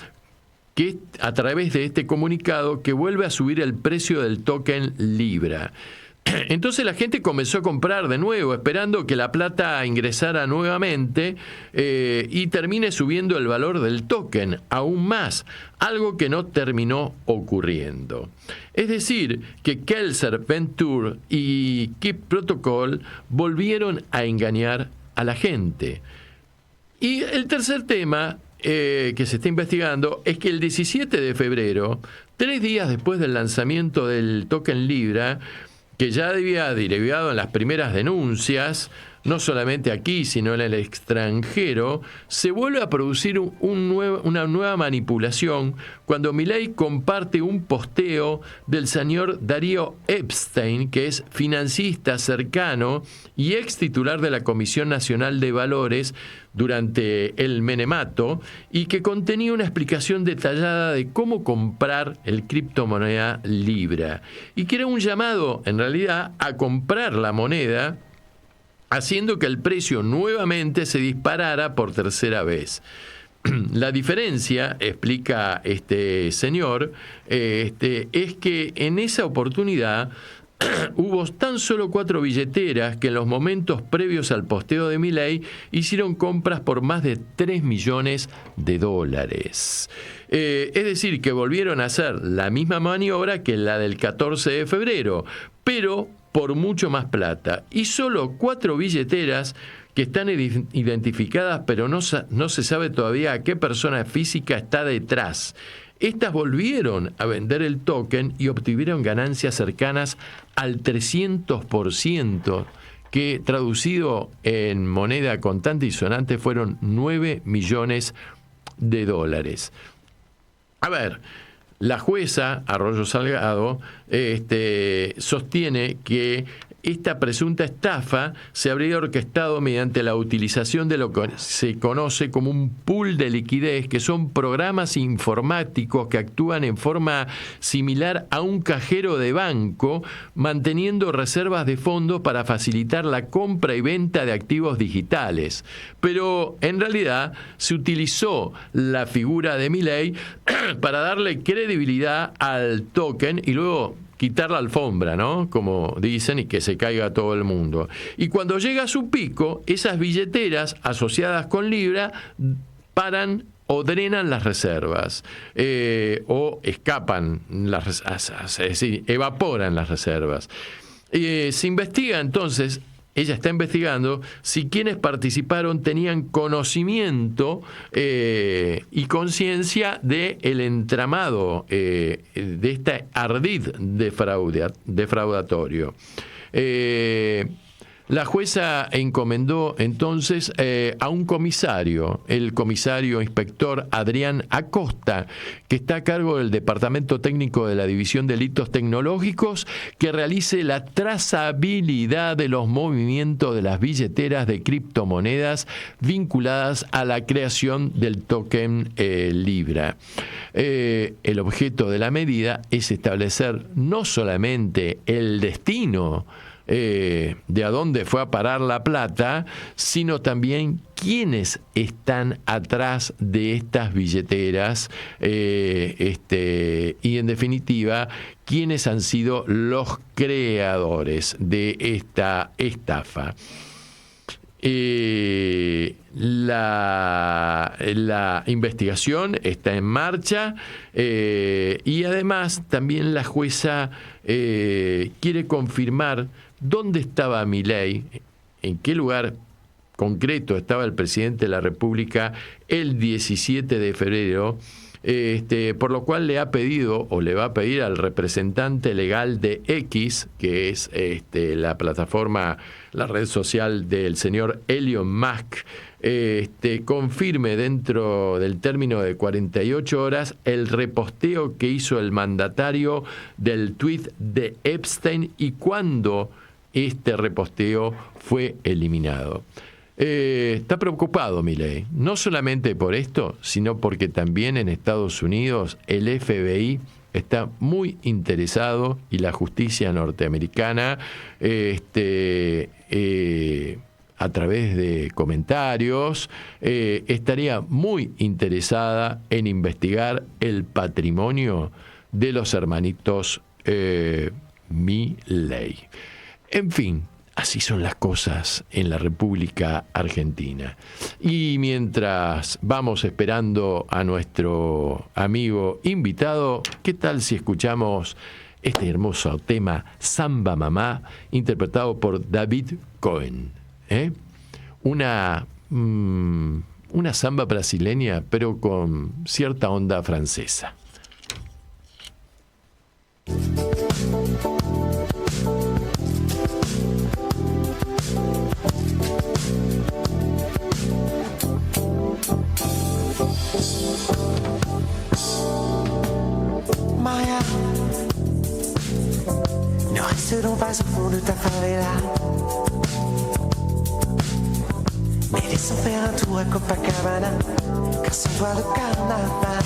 que a través de este comunicado que vuelve a subir el precio del token Libra. Entonces la gente comenzó a comprar de nuevo, esperando que la plata ingresara nuevamente y termine subiendo el valor del token aún más, algo que no terminó ocurriendo. Es decir, que Kelser Venture y Keep Protocol volvieron a engañar a la gente. Y el tercer tema que se está investigando es que el 17 de febrero, 3 días después del lanzamiento del token Libra, que ya había derivado en las primeras denuncias, no solamente aquí, sino en el extranjero, se vuelve a producir una nueva manipulación cuando Milei comparte un posteo del señor Darío Epstein, que es financista cercano y ex titular de la Comisión Nacional de Valores durante el menemato, y que contenía una explicación detallada de cómo comprar el criptomoneda Libra, y que era un llamado, en realidad, a comprar la moneda, haciendo que el precio nuevamente se disparara por tercera vez. La diferencia, explica este señor, es que en esa oportunidad hubo tan solo 4 billeteras que en los momentos previos al posteo de Milei hicieron compras por más de 3 millones de dólares. Es decir, que volvieron a hacer la misma maniobra que la del 14 de febrero, pero por mucho más plata. Y solo 4 billeteras que están identificadas, pero no se sabe todavía a qué persona física está detrás. Estas volvieron a vender el token y obtuvieron ganancias cercanas al 300%, que traducido en moneda contante y sonante fueron 9 millones de dólares. A ver, la jueza Arroyo Salgado sostiene que esta presunta estafa se habría orquestado mediante la utilización de lo que se conoce como un pool de liquidez, que son programas informáticos que actúan en forma similar a un cajero de banco, manteniendo reservas de fondos para facilitar la compra y venta de activos digitales. Pero en realidad se utilizó la figura de Milei para darle credibilidad al token y luego quitar la alfombra, ¿no?, como dicen, y que se caiga todo el mundo. Y cuando llega a su pico, esas billeteras asociadas con Libra paran o drenan las reservas, o escapan, es decir, evaporan las reservas. Se investiga entonces ella está investigando si quienes participaron tenían conocimiento y conciencia del entramado de este ardid defraudatorio. La jueza encomendó entonces a un comisario, el comisario inspector Adrián Acosta, que está a cargo del Departamento Técnico de la División de Delitos Tecnológicos, que realice la trazabilidad de los movimientos de las billeteras de criptomonedas vinculadas a la creación del token Libra. El objeto de la medida es establecer no solamente el destino de a dónde fue a parar la plata, sino también quiénes están atrás de estas billeteras y en definitiva quiénes han sido los creadores de esta estafa. La investigación está en marcha y además también la jueza quiere confirmar dónde estaba Milei, en qué lugar concreto estaba el presidente de la República el 17 de febrero, por lo cual le ha pedido o le va a pedir al representante legal de X, que es la plataforma, la red social del señor Elon Musk, confirme dentro del término de 48 horas el reposteo que hizo el mandatario del tuit de Epstein y cuándo este reposteo fue eliminado. Está preocupado Milei, no solamente por esto, sino porque también en Estados Unidos el FBI está muy interesado y la justicia norteamericana a través de comentarios estaría muy interesada en investigar el patrimonio de los hermanitos Milei. En fin, así son las cosas en la República Argentina. Y mientras vamos esperando a nuestro amigo invitado, ¿qué tal si escuchamos este hermoso tema Samba Mamá, interpretado por David Cohen? Una samba brasileña, pero con cierta onda francesa. Maria, ne reste donc pas au fond de ta favela, mais laissons faire un tour à Copacabana, car sans toi le carnaval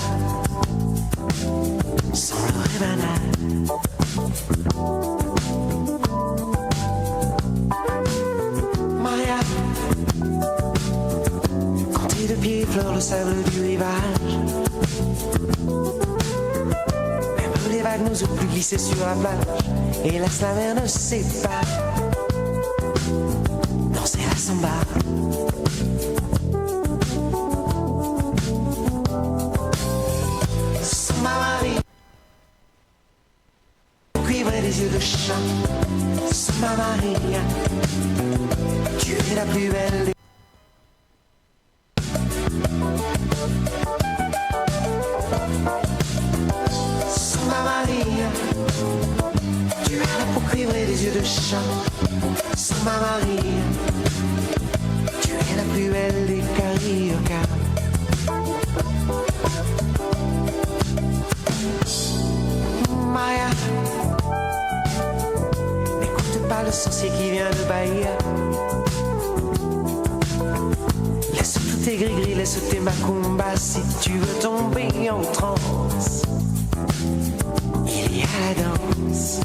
semblerait banal. Maria, quand tes deux pieds effleurent le sable du rivage, les vagues nous ont pu glisser sur la plage, hélas la mer ne sait pas danser la samba. Samba Maria, cuivre et les yeux de chat. Samba Maria, tu es la plus belle des... Samba Maria, tu es la plus belle des Cariocas. Maria, n'écoute pas le sorcier qui vient de Bahia. Laisse tous tes gris-gris, laisse tes macumbas si tu veux tomber en transe. Il y a la danse.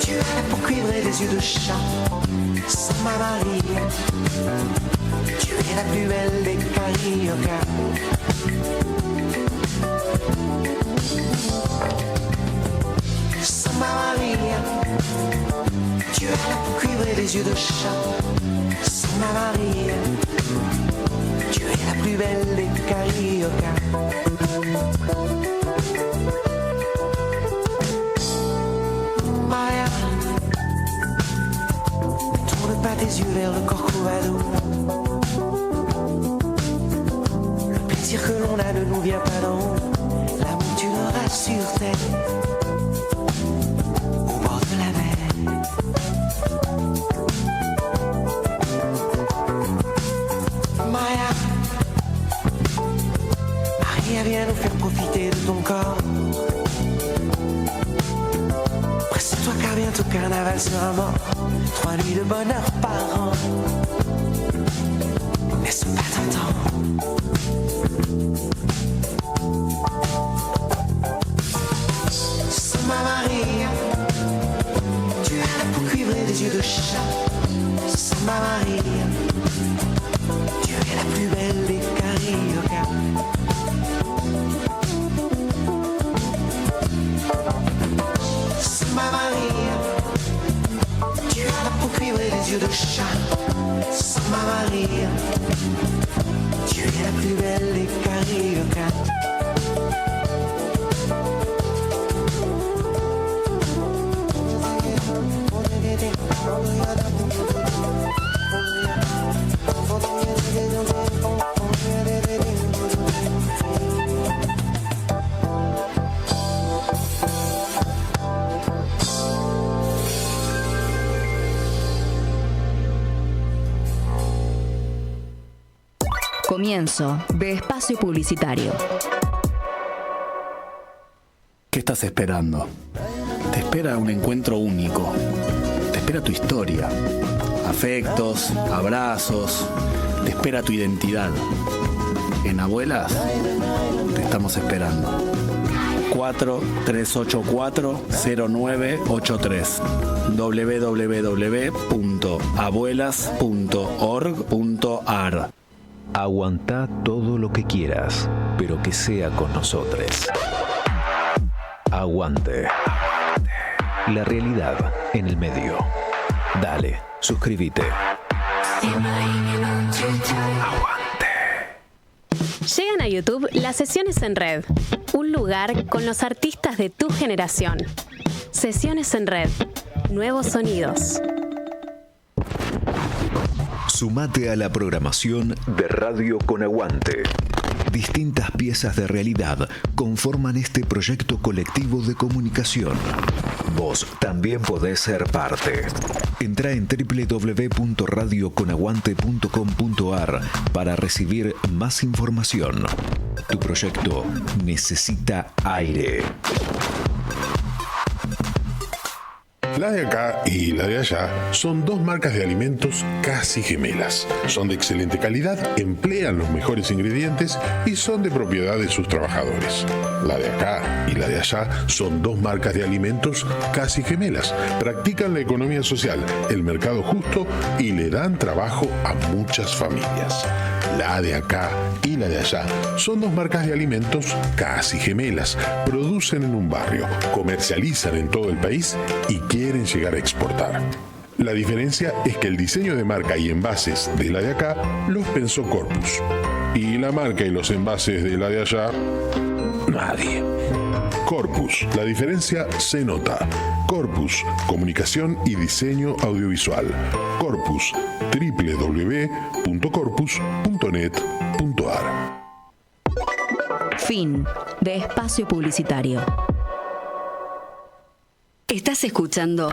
Tu es là pour cuivrer des yeux de chat. Samba Maria, tu es la plus belle des cariocas. Samba Maria, tu as la peau cuivrée des yeux de chat. Samba Maria, tu es la plus belle des cariocas. Maria, ne tourne pas tes yeux vers le Corcovado. Le plaisir que l'on a ne nous vient pas d'en haut. L'amour tu l'auras sur terre, au bord de la mer. Maria, Maria, viens nous faire profiter de ton corps. Presse-toi car bientôt carnaval sera mort. 3 nuits de bonheur par an. N'est-ce pas tentant? Samba Maria, tu as la peau cuivrée des yeux de chat. Samba Maria, tu es la plus belle des cariocas. Samba Maria, tu as la peau cuivrée des yeux de chat. Samba Maria, tu es la plus belle des cariocas. Comienzo de espacio publicitario. ¿Qué estás esperando? Te espera un encuentro único. Te espera tu historia. Afectos, abrazos. Te espera tu identidad. En Abuelas te estamos esperando. 4384-0983 www.abuelas.org.ar. Aguantá todo lo que quieras, pero que sea con nosotros. Aguante. La realidad en el medio. Dale, suscríbete. Aguante. Llegan a YouTube las sesiones en red, un lugar con los artistas de tu generación. Sesiones en red, nuevos sonidos. Sumate a la programación de Radio Con Aguante. Distintas piezas de realidad conforman este proyecto colectivo de comunicación. Vos también podés ser parte. Entrá en www.radioconaguante.com.ar para recibir más información. Tu proyecto necesita aire. La de acá y la de allá son dos marcas de alimentos casi gemelas. Son de excelente calidad, emplean los mejores ingredientes y son de propiedad de sus trabajadores. La de acá y la de allá son dos marcas de alimentos casi gemelas. Practican la economía social, el mercado justo y le dan trabajo a muchas familias. La de acá y la de allá son dos marcas de alimentos casi gemelas. Producen en un barrio, comercializan en todo el país y quieren llegar a exportar. La diferencia es que el diseño de marca y envases de la de acá los pensó Corpus. Y la marca y los envases de la de allá, nadie. Corpus, la diferencia se nota. Corpus, comunicación y diseño audiovisual. Corpus, www.corpus.net.ar. Fin de espacio publicitario. Estás escuchando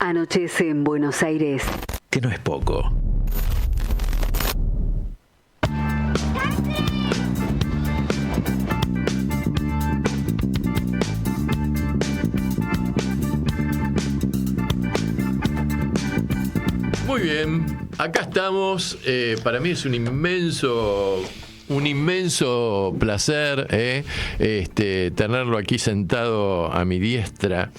Anochece en Buenos Aires. Que no es poco. Muy bien, acá estamos. Para mí es un inmenso placer tenerlo aquí sentado a mi diestra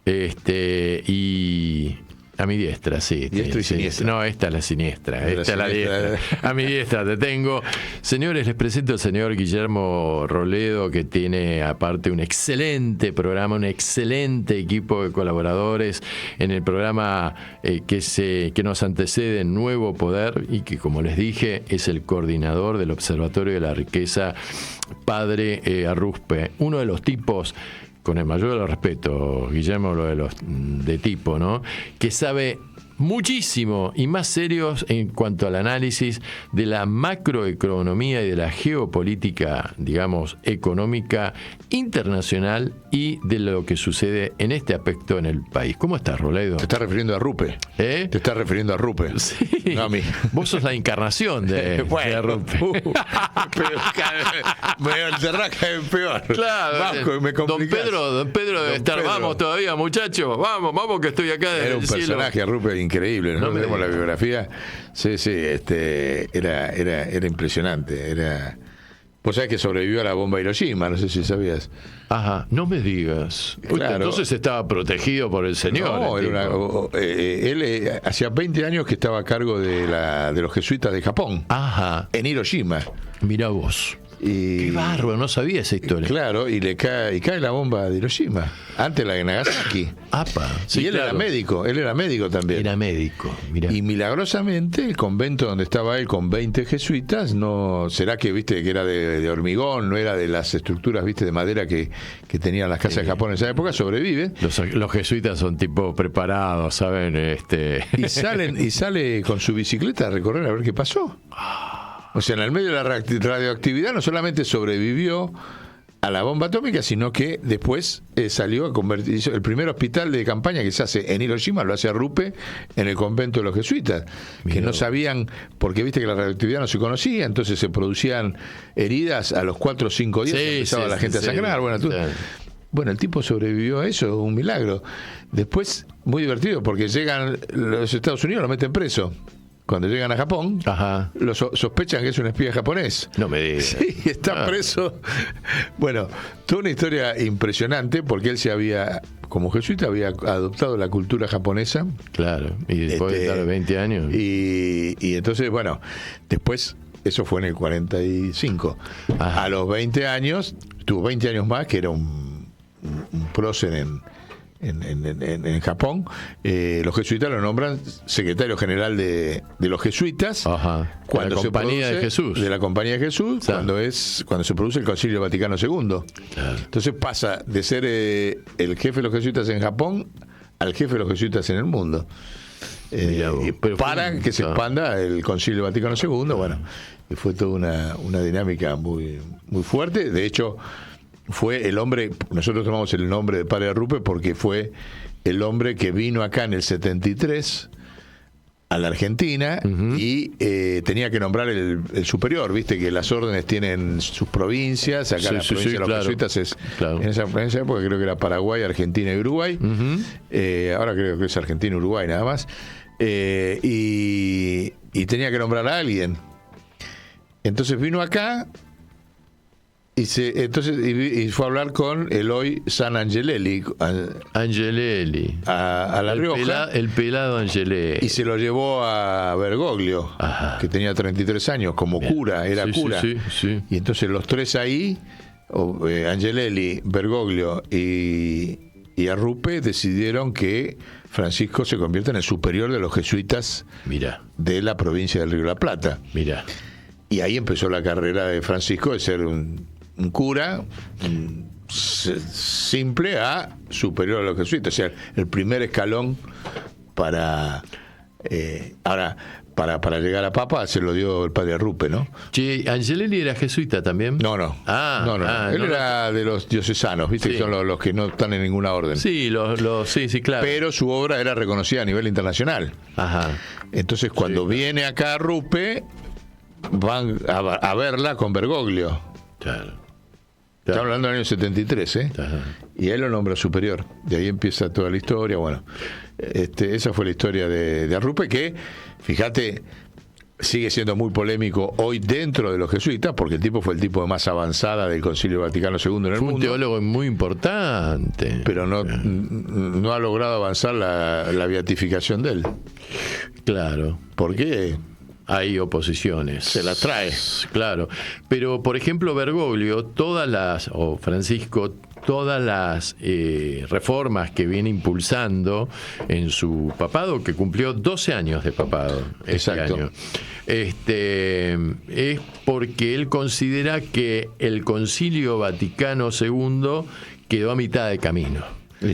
y A mi diestra, sí. Diestro y siniestra. No, esta es la siniestra. Esta es la diestra. A mi diestra te tengo. Señores, les presento al señor Guillermo Roledo, que tiene aparte un excelente programa, un excelente equipo de colaboradores en el programa que nos antecede, Nuevo Poder, y que, como les dije, es el coordinador del Observatorio de la Riqueza, Padre Arruspe. Uno de los tipos, con el mayor de los respetos, Guillermo, lo de tipo, ¿no?, que sabe muchísimo y más serios en cuanto al análisis de la macroeconomía y de la geopolítica, digamos, económica internacional y de lo que sucede en este aspecto en el país. ¿Cómo estás, Roledo? Te estás refiriendo a Rupe. ¿Eh? Te estás refiriendo a Rupe. Sí. No a mí. Vos sos la encarnación de Rupe. Pero el terraca es peor. Claro. Vasco, me complicás. Don Pedro debe estar. Vamos todavía, muchachos. Vamos que estoy acá desde Era un el cielo. personaje, Rupe, increíble. Nosotros tenemos la biografía. Sí, era impresionante. Vos sabés que sobrevivió a la bomba de Hiroshima, no sé si sabías. Ajá, no me digas. Claro. Entonces estaba protegido por el señor. No, él hacía 20 años que estaba a cargo de los jesuitas de Japón. Ajá. En Hiroshima. Mirá vos. Y, qué bárbaro, no sabía esa historia. Claro, y cae la bomba de Hiroshima, antes la de Nagasaki. Apa, sí, y él era médico también. Era médico, mirá. Y milagrosamente el convento donde estaba él con 20 jesuitas, no será que viste que era de hormigón, no era de las estructuras, viste, de madera que tenían las casas de Japón en esa época, sobrevive. Los jesuitas son tipo preparados, ¿saben? Y sale con su bicicleta a recorrer a ver qué pasó. O sea, en el medio de la radioactividad no solamente sobrevivió a la bomba atómica, sino que después salió a convertirse. El primer hospital de campaña que se hace en Hiroshima lo hace Rupe en el convento de los jesuitas, que no sabían, porque viste que la radioactividad no se conocía, entonces se producían heridas a los 4 o 5 días, empezaba la gente a sangrar. Bueno, el tipo sobrevivió a eso, un milagro. Después, muy divertido, porque llegan los Estados Unidos, lo meten preso. Cuando llegan a Japón, lo sospechan que es un espía japonés. No me digas. Sí, está preso. Bueno, toda una historia impresionante, porque él como jesuita, había adoptado la cultura japonesa. Claro, y después de estar 20 años. Y entonces, bueno, después, eso fue en el 45. A los 20 años, tuvo 20 años más, que era un prócer en Japón. Los jesuitas lo nombran secretario general de los jesuitas. Cuando de la Compañía de Jesús. De la Compañía de Jesús, cuando se produce el Concilio Vaticano II. Claro. Entonces pasa de ser el jefe de los jesuitas en Japón al jefe de los jesuitas en el mundo. Para que se expanda el Concilio Vaticano II. Bueno, y fue toda una dinámica muy, muy fuerte. De hecho, fue el hombre, nosotros tomamos el nombre de Padre Arrupe porque fue el hombre que vino acá en el 73 a la Argentina y tenía que nombrar el superior, viste que las órdenes tienen sus provincias, acá la provincia de los jesuitas es, en esa época creo que era Paraguay, Argentina y Uruguay, ahora creo que es Argentina y Uruguay nada más, y tenía que nombrar a alguien. Entonces vino acá y fue a hablar con Eloy San Angelelli. A La Rioja. El pelado Angelelli. Y se lo llevó a Bergoglio, que tenía 33 años, como cura, era cura. Sí. Y entonces los tres ahí, Angelelli, Bergoglio y Arrupe, decidieron que Francisco se convierta en el superior de los jesuitas de la provincia del Río de la Plata. Y ahí empezó la carrera de Francisco de ser un cura simple a superior a los jesuitas, o sea, el primer escalón para llegar a papa se lo dio el Padre Arrupe, ¿no? Che, ¿Angelelli era jesuita también? No. Él era de los diocesanos, viste, que son los que no están en ninguna orden. Sí, sí, claro. Pero su obra era reconocida a nivel internacional. Entonces, cuando viene acá Arrupe, van a verla con Bergoglio. Claro. Estamos hablando del año 73, y él lo nombra superior. De ahí empieza toda la historia. Bueno, esa fue la historia de Arrupe, que, fíjate, sigue siendo muy polémico hoy dentro de los jesuitas, porque el tipo fue el tipo más avanzada del Concilio Vaticano II en el Fue mundo. un teólogo muy importante. Pero no ha logrado avanzar la beatificación de él. Claro. ¿Por qué? Hay oposiciones. Se la trae. Claro. Pero, por ejemplo, Bergoglio, Francisco, todas las reformas que viene impulsando en su papado, que cumplió 12 años de papado este año, es porque él considera que el Concilio Vaticano II quedó a mitad de camino.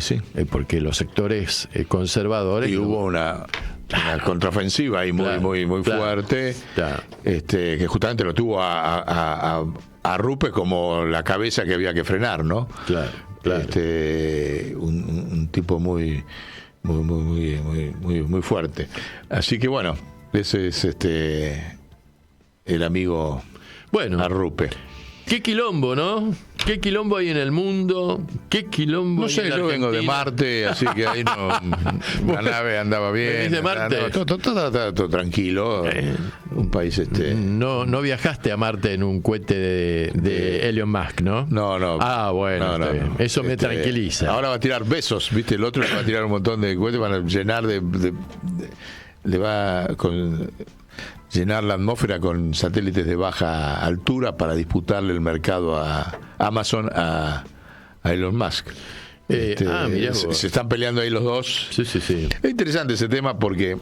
Sí. Porque los sectores conservadores... Y hubo una contraofensiva ahí muy fuerte, que justamente lo tuvo a Ruppe como la cabeza que había que frenar, ¿no? Claro. Un tipo muy fuerte. Así que bueno, ese es el amigo Ruppe. Qué quilombo, ¿no? Qué quilombo hay en el mundo. Qué quilombo. No sé, hay en yo vengo de Marte, así que ahí no. La nave andaba bien. ¿Venís de Marte? Todo tranquilo. Un país No viajaste a Marte en un cohete de Elon Musk, ¿no? No. Ah, bueno, está bien. Eso me tranquiliza. Ahora va a tirar besos, ¿viste? El otro le va a tirar un montón de cohetes, van a llenar llenar la atmósfera con satélites de baja altura para disputarle el mercado a Amazon, a Elon Musk. Mirá vos. Se están peleando ahí los dos. Sí. Es interesante ese tema porque,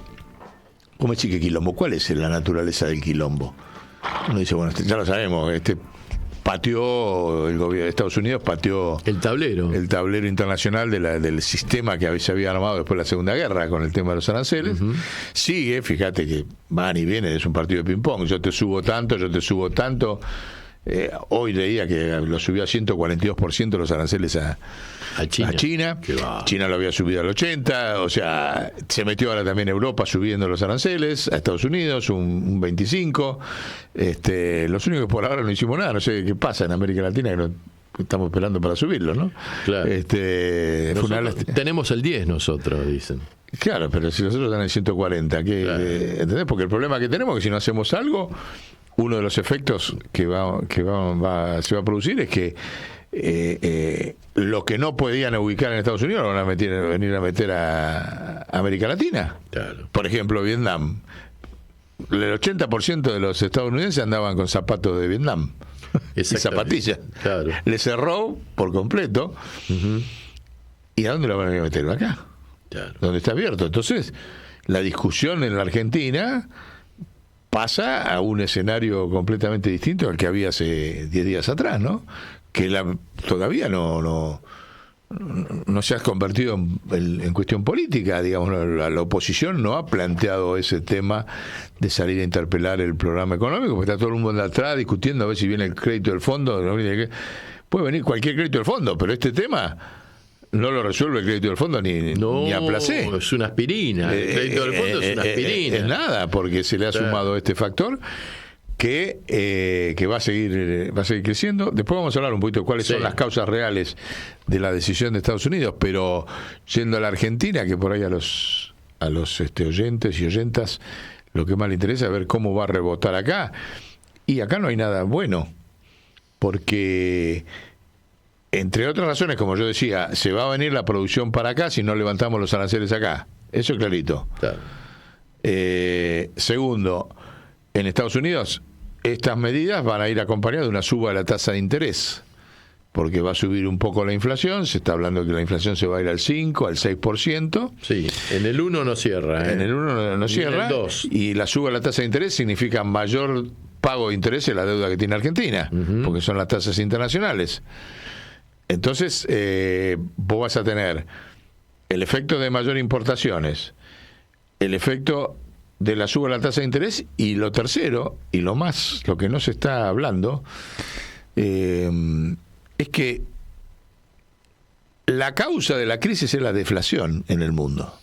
¿cómo es que quilombo? ¿Cuál es la naturaleza del quilombo? Uno dice, bueno, ya lo sabemos, pateó el gobierno de Estados Unidos, pateó el tablero internacional del sistema que se había armado después de la Segunda Guerra con el tema de los aranceles. Sigue, fíjate que van y vienen, es un partido de ping-pong, yo te subo tanto. Hoy leía que lo subió a 142% los aranceles a China. China lo había subido al 80%, o sea, se metió ahora también Europa subiendo los aranceles, a Estados Unidos un 25%. Los únicos que por ahora no hicimos nada, no sé qué pasa en América Latina, que no estamos esperando para subirlo, ¿no? Claro. Tenemos el 10 nosotros, dicen. Claro, pero si nosotros están en el 140, ¿entendés? Porque el problema que tenemos es que si no hacemos algo, uno de los efectos que se va a producir es que lo que no podían ubicar en Estados Unidos lo van a venir a meter a América Latina. Claro. Por ejemplo, Vietnam. El 80% de los estadounidenses andaban con zapatos de Vietnam y zapatillas. Claro. Le cerró por completo. ¿Y a dónde lo van a venir a meter? Acá. Claro. Donde está abierto. Entonces, la discusión en la Argentina pasa a un escenario completamente distinto al que había hace 10 días atrás, ¿no? Que todavía no se ha convertido en cuestión política, digamos. La oposición no ha planteado ese tema de salir a interpelar el programa económico, porque está todo el mundo atrás discutiendo a ver si viene el crédito del fondo. Puede venir cualquier crédito del fondo, pero este tema no lo resuelve el crédito del fondo ni a placer. Es una aspirina. El crédito del fondo es una aspirina. Es nada, porque se le ha sumado este factor que va a seguir creciendo. Después vamos a hablar un poquito de cuáles son las causas reales de la decisión de Estados Unidos, pero yendo a la Argentina, que por ahí a los oyentes y oyentas lo que más le interesa es ver cómo va a rebotar acá. Y acá no hay nada bueno, porque entre otras razones, como yo decía, se va a venir la producción para acá si no levantamos los aranceles acá. Eso es clarito. Claro. Segundo, en Estados Unidos estas medidas van a ir acompañadas de una suba de la tasa de interés, porque va a subir un poco la inflación. Se está hablando de que la inflación se va a ir al 5, al 6%. Sí, en el 1 no cierra. En el 1 no cierra. En el 2. Y la suba de la tasa de interés significa mayor pago de interés en la deuda que tiene Argentina, porque son las tasas internacionales. Entonces, vos vas a tener el efecto de mayor importaciones, el efecto de la suba de la tasa de interés, y lo tercero, y lo que no se está hablando, es que la causa de la crisis es la deflación en el mundo.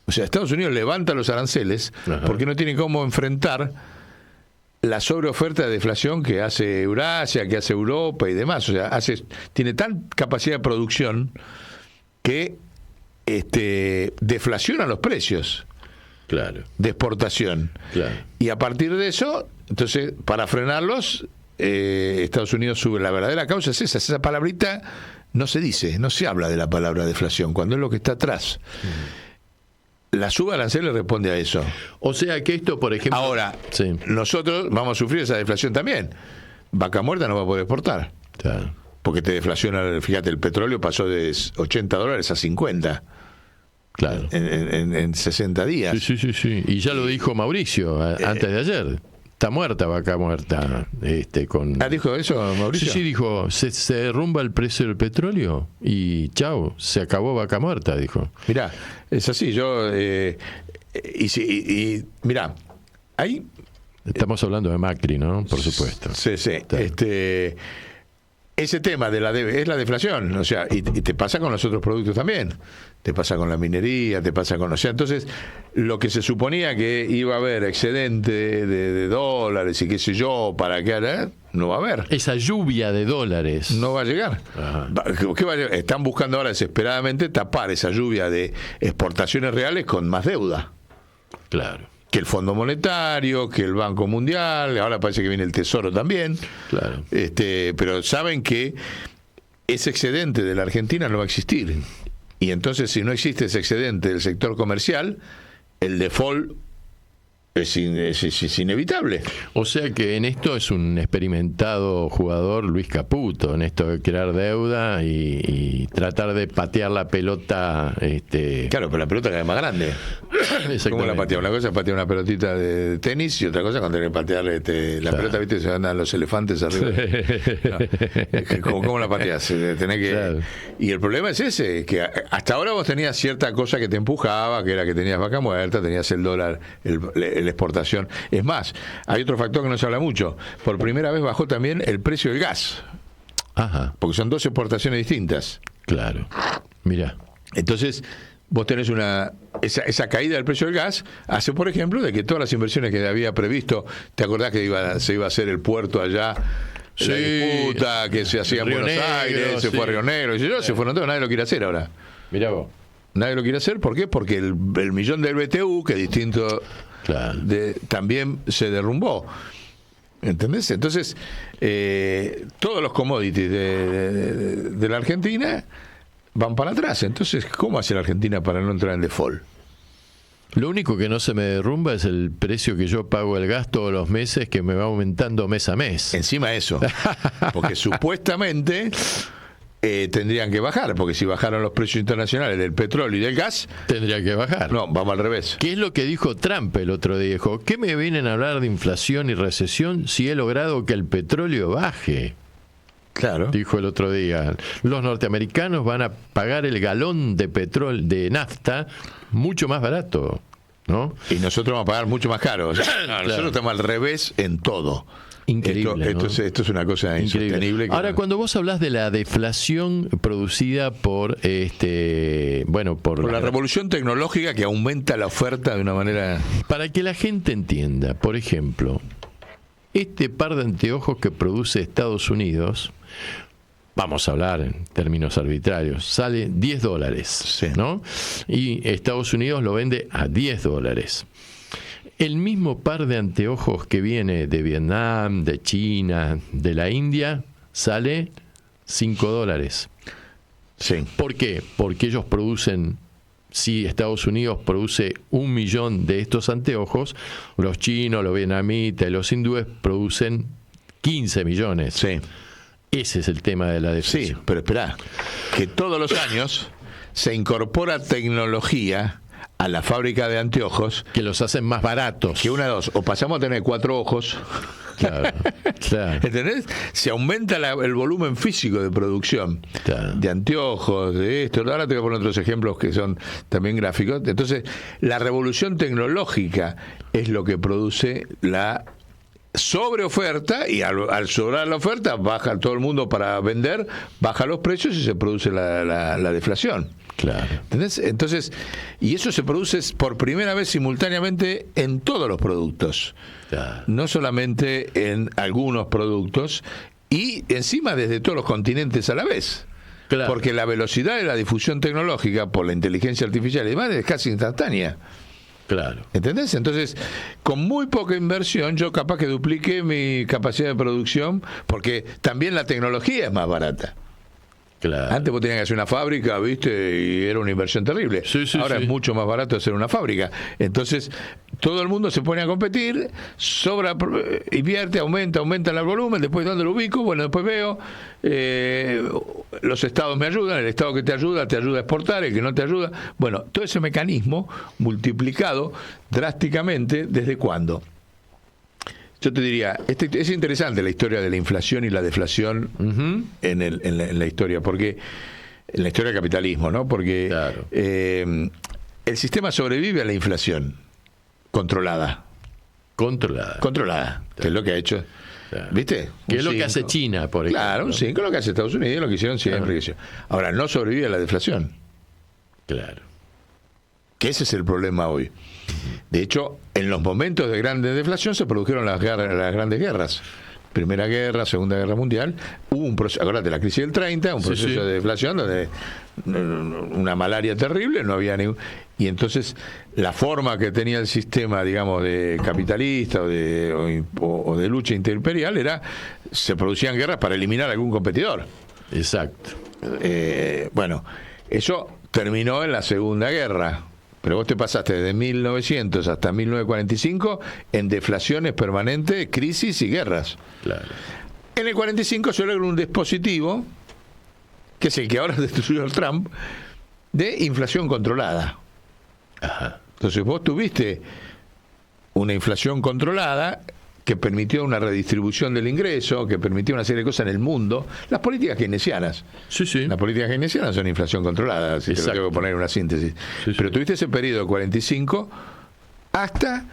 O sea, Estados Unidos levanta los aranceles porque no tiene cómo enfrentar la sobreoferta de deflación que hace Eurasia, que hace Europa y demás. O sea, tiene tan capacidad de producción que deflaciona los precios. de exportación. Y a partir de eso, entonces, para frenarlos, Estados Unidos sube. La verdadera causa es esa palabrita no se dice, no se habla de la palabra deflación, cuando es lo que está atrás. La suba de aranceles responde a eso. O sea que esto, por ejemplo... Ahora, nosotros vamos a sufrir esa deflación también. Vaca Muerta no va a poder exportar. Porque te deflaciona, fíjate, el petróleo pasó de $80 a 50. Claro. En 60 días. Sí. Y ya lo dijo Mauricio antes de ayer. Está muerta Vaca Muerta. ¿Dijo eso Mauricio? Sí, dijo, se derrumba el precio del petróleo y chao, se acabó Vaca Muerta, dijo. Mirá, es así, mirá, ahí... Estamos hablando de Macri, ¿no? Por supuesto. Sí. Ese tema es la deflación, o sea, y te pasa con los otros productos también. Te pasa con la minería, te pasa con... O sea, entonces, lo que se suponía que iba a haber excedente de dólares y qué sé yo, para que no va a haber. Esa lluvia de dólares. No va a llegar. ¿Qué va a llegar? Están buscando ahora desesperadamente tapar esa lluvia de exportaciones reales con más deuda. Claro. Que el Fondo Monetario, que el Banco Mundial, ahora parece que viene el Tesoro también. Claro. Pero saben que ese excedente de la Argentina no va a existir. Y entonces, si no existe ese excedente del sector comercial, el default es inevitable. O sea que en esto es un experimentado jugador Luis Caputo, en esto de crear deuda y tratar de patear la pelota. Claro, pero la pelota cada vez más grande. ¿Cómo la patea? Una cosa es patear una pelotita de tenis y otra cosa es cuando tenés que patear la pelota, ¿viste? Se andan los elefantes arriba. ¿Cómo la pateás? Tenés que... Y el problema es ese, que hasta ahora vos tenías cierta cosa que te empujaba, que era que tenías Vaca Muerta, tenías el dólar, la exportación. Es más, hay otro factor que no se habla mucho. Por primera vez bajó también el precio del gas. Ajá. Porque son dos exportaciones distintas. Claro. Mira. Entonces, vos tenés esa caída del precio del gas hace, por ejemplo, de que todas las inversiones que había previsto, ¿te acordás que se iba a hacer el puerto allá? La disputa que se hacía en Buenos Aires, se fue a Río Negro, se fueron todos, nadie lo quiere hacer ahora. Mirá vos. Nadie lo quiere hacer, ¿por qué? Porque el millón del BTU, que es distinto, también se derrumbó. ¿Entendés? Entonces, todos los commodities de la Argentina van para atrás. Entonces, ¿cómo hace la Argentina para no entrar en default? Lo único que no se me derrumba es el precio que yo pago el gas todos los meses, que me va aumentando mes a mes. Encima eso. Porque supuestamente tendrían que bajar, porque si bajaron los precios internacionales del petróleo y del gas, tendrían que bajar. No, vamos al revés. ¿Qué es lo que dijo Trump el otro día? Dijo, ¿qué me vienen a hablar de inflación y recesión si he logrado que el petróleo baje? Claro. Dijo el otro día, los norteamericanos van a pagar el galón de petróleo, de nafta, mucho más barato, ¿no? Y nosotros vamos a pagar mucho más caro. O sea, nosotros estamos al revés en todo. Increíble. Esto es una cosa insostenible. Ahora, cuando vos hablas de la deflación producida por por la revolución tecnológica que aumenta la oferta de una manera... Para que la gente entienda, por ejemplo, este par de anteojos que produce Estados Unidos, vamos a hablar en términos arbitrarios, sale $10, ¿no? Y Estados Unidos lo vende a $10. El mismo par de anteojos que viene de Vietnam, de China, de la India, sale $5. Sí. ¿Por qué? Porque ellos producen, si Estados Unidos produce 1 millón de estos anteojos, los chinos, los vietnamitas y los hindúes producen 15 millones. Sí. Ese es el tema de la deflación. Sí, pero espera, que todos los años se incorpora tecnología a la fábrica de anteojos que los hacen más baratos. Que una de dos, o pasamos a tener 4 ojos. Claro. ¿Entendés? Se aumenta el volumen físico de producción de anteojos, de esto. Ahora te voy a poner otros ejemplos que son también gráficos. Entonces, la revolución tecnológica es lo que produce la sobreoferta, y al sobrar la oferta baja todo el mundo para vender, baja los precios y se produce la deflación. Claro. ¿Entendés? Entonces, y eso se produce por primera vez simultáneamente en todos los productos. Claro. No solamente en algunos productos, y encima desde todos los continentes a la vez. Claro. Porque la velocidad de la difusión tecnológica por la inteligencia artificial y demás es casi instantánea. Claro. ¿Entendés? Entonces, con muy poca inversión, yo capaz que duplique mi capacidad de producción, porque también la tecnología es más barata. Claro. Antes vos tenías que hacer una fábrica, ¿viste? Y era una inversión terrible. Ahora es mucho más barato hacer una fábrica. Entonces, todo el mundo se pone a competir, invierte, aumenta el volumen, después ¿dónde lo ubico? Bueno, después veo, los estados me ayudan, el estado que te ayuda a exportar, el que no te ayuda. Bueno, todo ese mecanismo multiplicado drásticamente, ¿desde cuándo? Yo te diría, es interesante la historia de la inflación y la deflación en la historia, porque en la historia del capitalismo, ¿no? Porque claro, el sistema sobrevive a la inflación controlada, que es lo que ha hecho, claro, ¿viste? Que es lo que hace China, por ejemplo. Claro, un 5 lo que hace Estados Unidos, lo que hicieron siempre. Claro. Ahora, no sobrevive a la deflación. Claro. Que ese es el problema hoy. De hecho, en los momentos de grande deflación se produjeron las grandes guerras. Primera Guerra, Segunda Guerra Mundial. Hubo un proceso, acordate, la crisis del 30, un proceso de deflación donde una malaria terrible, no había ningún... Y entonces la forma que tenía el sistema, digamos, de capitalista o de lucha interimperial era, se producían guerras para eliminar a algún competidor. Exacto. Bueno, eso terminó en la Segunda Guerra. Pero vos te pasaste desde 1900 hasta 1945 en deflaciones permanentes, crisis y guerras. Claro. En el 45 se logra un dispositivo, que es el que ahora destruyó el Trump, de inflación controlada. Ajá. Entonces vos tuviste una inflación controlada que permitió una redistribución del ingreso, que permitió una serie de cosas en el mundo. Las políticas keynesianas. Sí. Las políticas keynesianas son inflación controlada, si te lo tengo que poner en una síntesis. Pero tuviste ese periodo de 45 hasta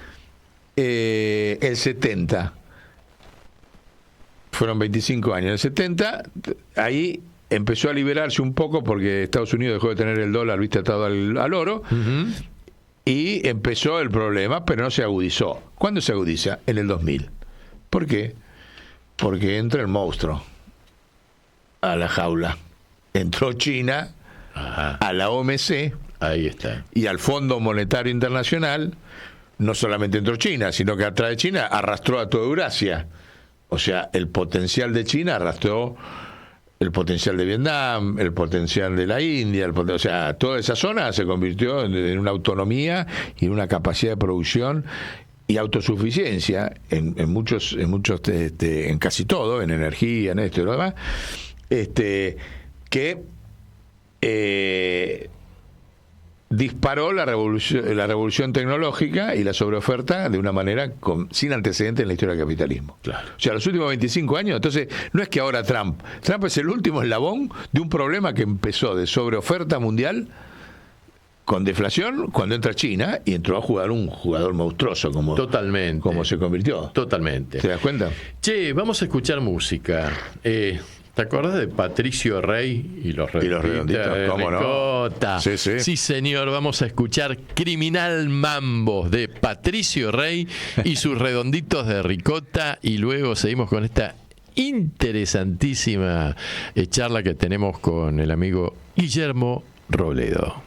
el 70. Fueron 25 años. En el 70, ahí empezó a liberarse un poco porque Estados Unidos dejó de tener el dólar, viste, atado al oro. Y empezó el problema, pero no se agudizó. ¿Cuándo se agudiza? En el 2000. ¿Por qué? Porque entra el monstruo a la jaula. Entró China, a la OMC, ahí está, y al Fondo Monetario Internacional. No solamente entró China, sino que atrás de China arrastró a toda Eurasia. O sea, el potencial de China arrastró el potencial de Vietnam, el potencial de la India, o sea, toda esa zona se convirtió en una autonomía y una capacidad de producción y autosuficiencia en casi todo, en energía, en esto y lo demás, que disparó la revolución tecnológica y la sobreoferta de una manera sin antecedentes en la historia del capitalismo. Claro. O sea, los últimos 25 años, entonces, no es que ahora Trump es el último eslabón de un problema que empezó de sobreoferta mundial con deflación cuando entra China y entró a jugar un jugador monstruoso como se convirtió. Totalmente. ¿Te das cuenta? Che, vamos a escuchar música. ¿Te acordás de Patricio Rey y los Redonditos? ¿Cómo no? Sí, señor. Vamos a escuchar Criminal Mambos de Patricio Rey y sus Redonditos de Ricota. Y luego seguimos con esta interesantísima charla que tenemos con el amigo Guillermo Robledo.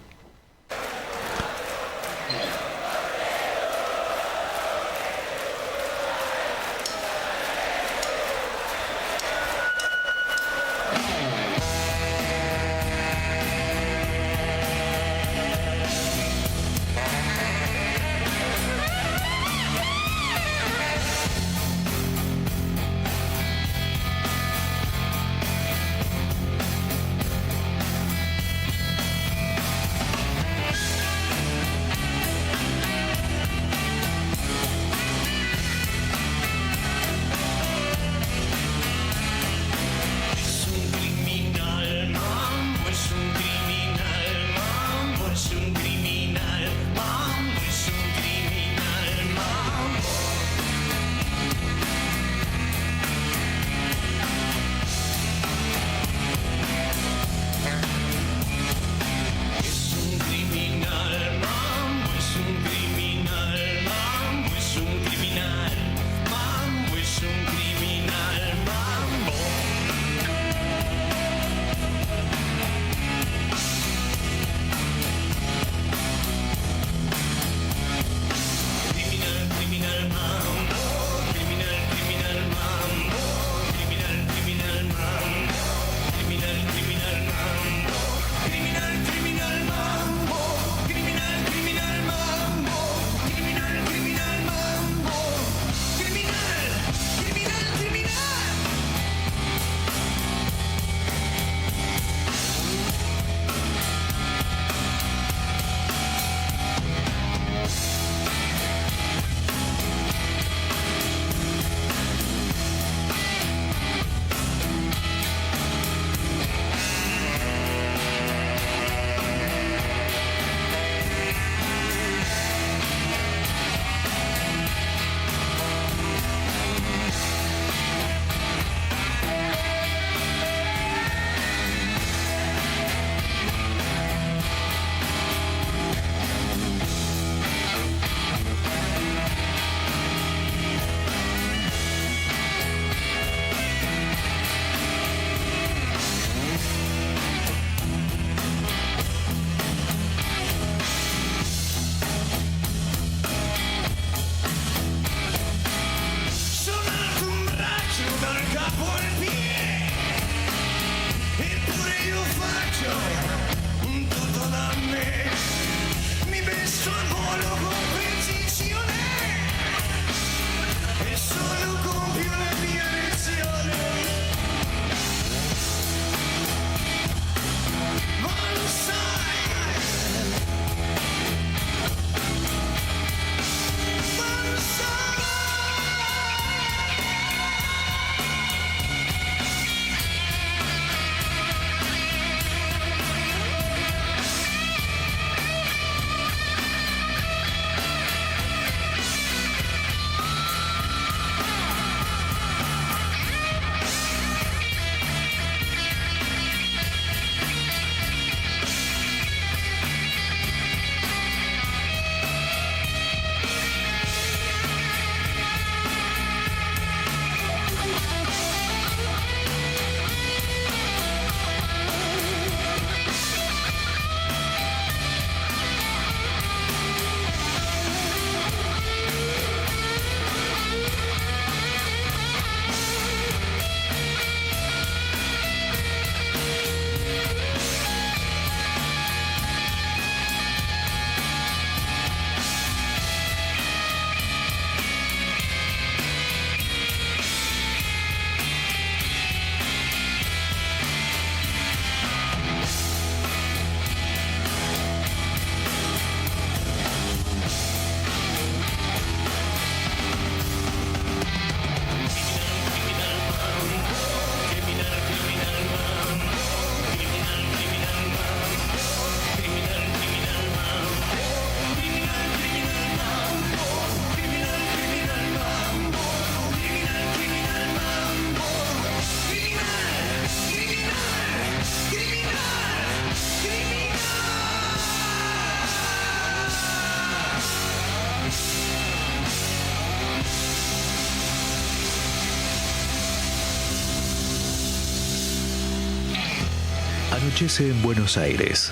Anochece en Buenos Aires,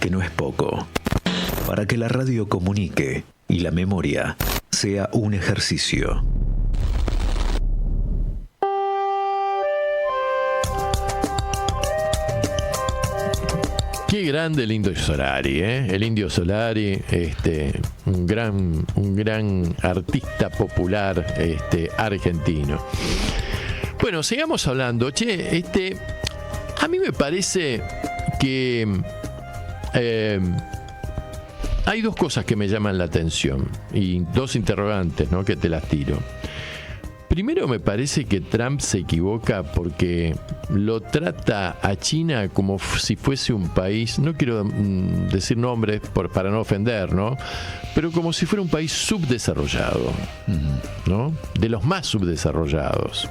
que no es poco, para que la radio comunique y la memoria sea un ejercicio. Qué grande el Indio Solari, ¿eh? El Indio Solari, un gran artista popular, argentino. Bueno, sigamos hablando. Che, a mí me parece que hay dos cosas que me llaman la atención y dos interrogantes, ¿no? Que te las tiro. Primero, me parece que Trump se equivoca porque lo trata a China como si fuese un país, no quiero decir nombres para no ofender, ¿no? Pero como si fuera un país subdesarrollado, ¿no? De los más subdesarrollados.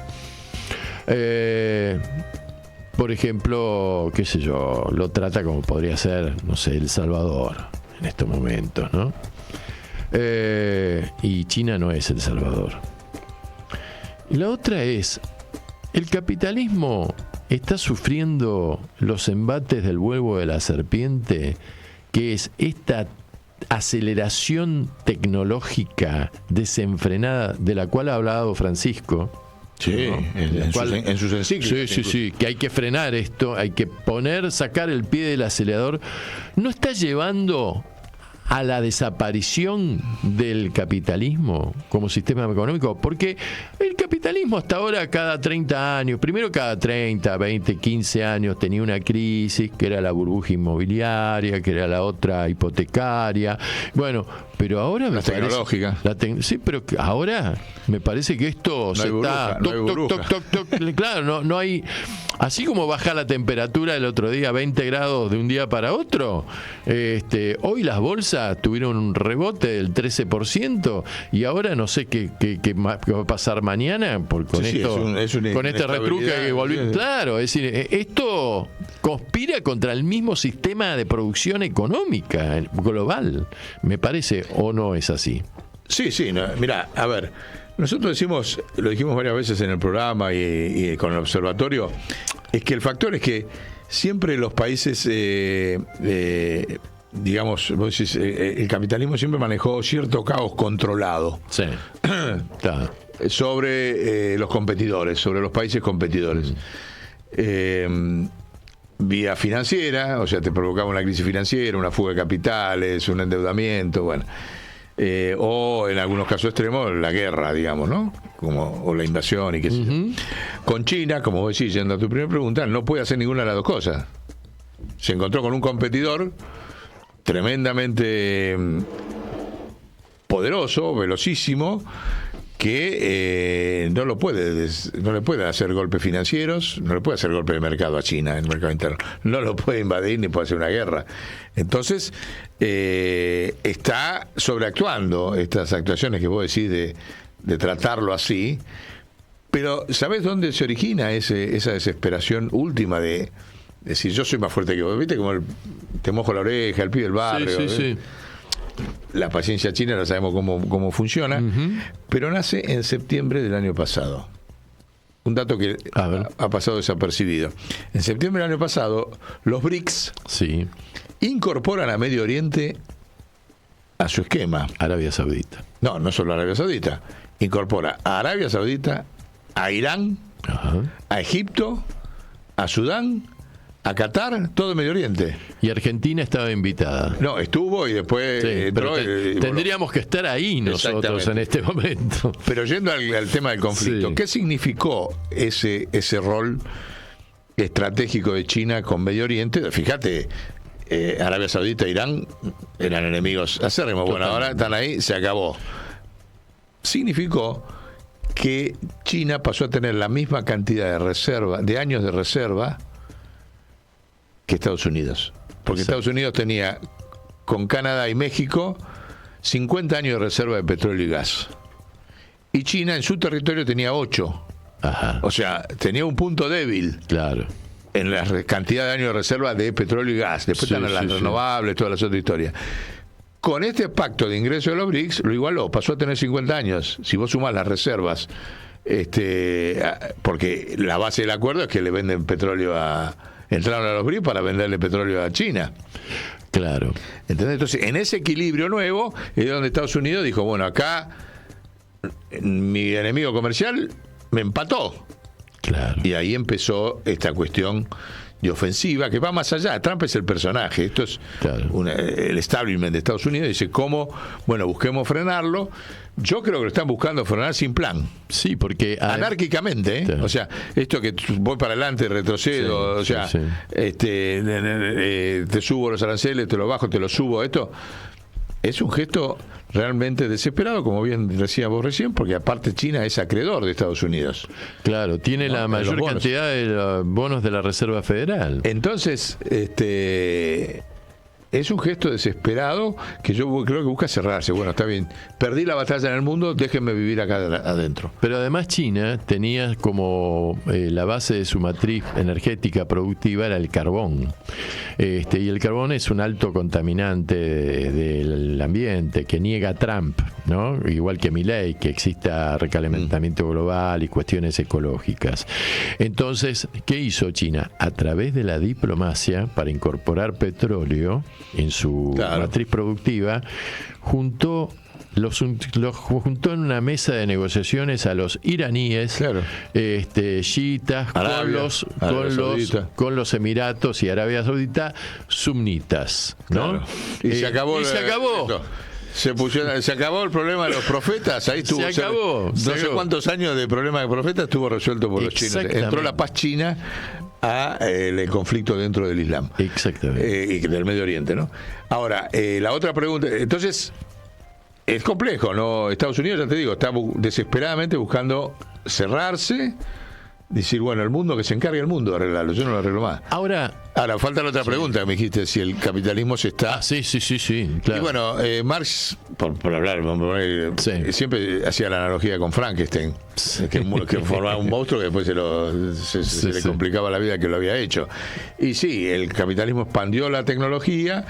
Por ejemplo, qué sé yo, lo trata como podría ser, no sé, El Salvador en estos momentos, ¿no? Y China no es El Salvador. Y la otra es, el capitalismo está sufriendo los embates del huevo de la serpiente, que es esta aceleración tecnológica desenfrenada de la cual ha hablado Francisco. Sí, ¿no? en sus encíclicas. Sí, que hay que frenar esto, hay que sacar el pie del acelerador. ¿No está llevando a la desaparición del capitalismo como sistema económico? Porque el capitalismo hasta ahora cada 30 años, primero cada 30, 20, 15 años tenía una crisis, que era la burbuja inmobiliaria, que era la otra hipotecaria. Bueno, pero ahora me parece... tecnológica. Sí, pero ahora me parece que esto se está... Claro, no hay... Así como baja la temperatura el otro día 20 grados de un día para otro, hoy las bolsas tuvieron un rebote del 13% y ahora no sé qué va a pasar mañana con este retruque que volvió. Sí. Claro, es decir, esto conspira contra el mismo sistema de producción económica global, me parece, ¿o no es así? Sí, no, mira, a ver, nosotros lo dijimos varias veces en el programa y con el observatorio, es que el factor es que siempre los países, digamos, vos decís, el capitalismo siempre manejó cierto caos controlado. Sí. Claro. Sobre los competidores, sobre los países competidores. Vía financiera, o sea, te provocaba una crisis financiera, una fuga de capitales, un endeudamiento, bueno. O en algunos casos extremos la guerra, digamos, ¿no? O la invasión y qué sé yo. Con China, como vos decís, yendo a tu primera pregunta, no puede hacer ninguna de las dos cosas. Se encontró con un competidor tremendamente poderoso, velocísimo, que no le puede hacer golpes financieros, no le puede hacer golpes de mercado a China, en el mercado interno, no lo puede invadir ni puede hacer una guerra. Entonces está sobreactuando estas actuaciones que vos decís de tratarlo así, pero ¿sabés dónde se origina esa desesperación última de decir yo soy más fuerte que vos? ¿Viste? Como te mojo la oreja, el pibe del barrio. Sí. La paciencia china la sabemos cómo funciona, pero nace en septiembre del año pasado. Un dato que ha pasado desapercibido. En septiembre del año pasado, los BRICS incorporan a Medio Oriente a su esquema. Arabia Saudita. No solo Arabia Saudita. Incorpora a Arabia Saudita, a Irán, a Egipto, a Sudán, a Qatar, todo Medio Oriente. Y Argentina estaba invitada. No, estuvo y después entró. Tendríamos que estar ahí nosotros en este momento. Pero yendo al tema del conflicto, ¿qué significó ese rol estratégico de China con Medio Oriente? Fíjate, Arabia Saudita e Irán eran enemigos acérrimos. Bueno, ahora están ahí, se acabó. Significó que China pasó a tener la misma cantidad de años de reserva que Estados Unidos. Porque Estados Unidos tenía, con Canadá y México, 50 años de reserva de petróleo y gas. Y China en su territorio tenía 8. O sea, tenía un punto débil. Claro. En la cantidad de años de reserva de petróleo y gas. Después están las renovables, todas las otras historias. Con este pacto de ingreso de los BRICS, lo igualó, pasó a tener 50 años. Si vos sumás las reservas, porque la base del acuerdo es que le venden petróleo entraron a los BRICS para venderle petróleo a China. Claro. ¿Entendés? Entonces, en ese equilibrio nuevo es donde Estados Unidos dijo, bueno, acá mi enemigo comercial me empató. Claro. Y ahí empezó esta cuestión de ofensiva que va más allá. Trump es el personaje. Esto es el establishment de Estados Unidos. Dice, ¿cómo? Bueno, busquemos frenarlo. Yo creo que lo están buscando frenar sin plan. Sí, porque... anárquicamente, ¿eh? O sea, esto que voy para adelante, retrocedo, o sea, te subo los aranceles, te lo bajo, te lo subo, esto es un gesto realmente desesperado, como bien decía vos recién, porque aparte China es acreedor de Estados Unidos. Claro, tiene la mayor cantidad de los bonos de la Reserva Federal. Entonces, es un gesto desesperado que yo creo que busca cerrarse. Bueno, está bien, perdí la batalla en el mundo, déjenme vivir acá adentro. Pero además China tenía como la base de su matriz energética productiva era el carbón. Y el carbón es un alto contaminante del ambiente que niega Trump, ¿no? Igual que Milei, que exista recalentamiento global y cuestiones ecológicas. Entonces, ¿qué hizo China? A través de la diplomacia, para incorporar petróleo en su matriz productiva, los juntó en una mesa de negociaciones a los iraníes, chiitas, con los Emiratos y Arabia Saudita, sunitas, ¿no? Claro. Y se acabó. Se acabó el problema de los profetas. Ahí estuvo. Se acabó. No sé cuántos años de problema de profetas estuvo resuelto por los chinos. Entró la paz china a el conflicto dentro del Islam. Exactamente. Y del Medio Oriente, ¿no? Ahora, la otra pregunta. Entonces, es complejo, ¿no? Estados Unidos, ya te digo, está desesperadamente buscando cerrarse. Decir, bueno, el mundo, que se encargue el mundo de arreglarlo, yo no lo arreglo más. Ahora falta la otra pregunta que me dijiste, si el capitalismo se está... sí, claro. Y bueno, Marx, por hablar, siempre hacía la analogía con Frankenstein, que formaba un monstruo que después se le complicaba la vida que lo había hecho. Y sí, el capitalismo expandió la tecnología.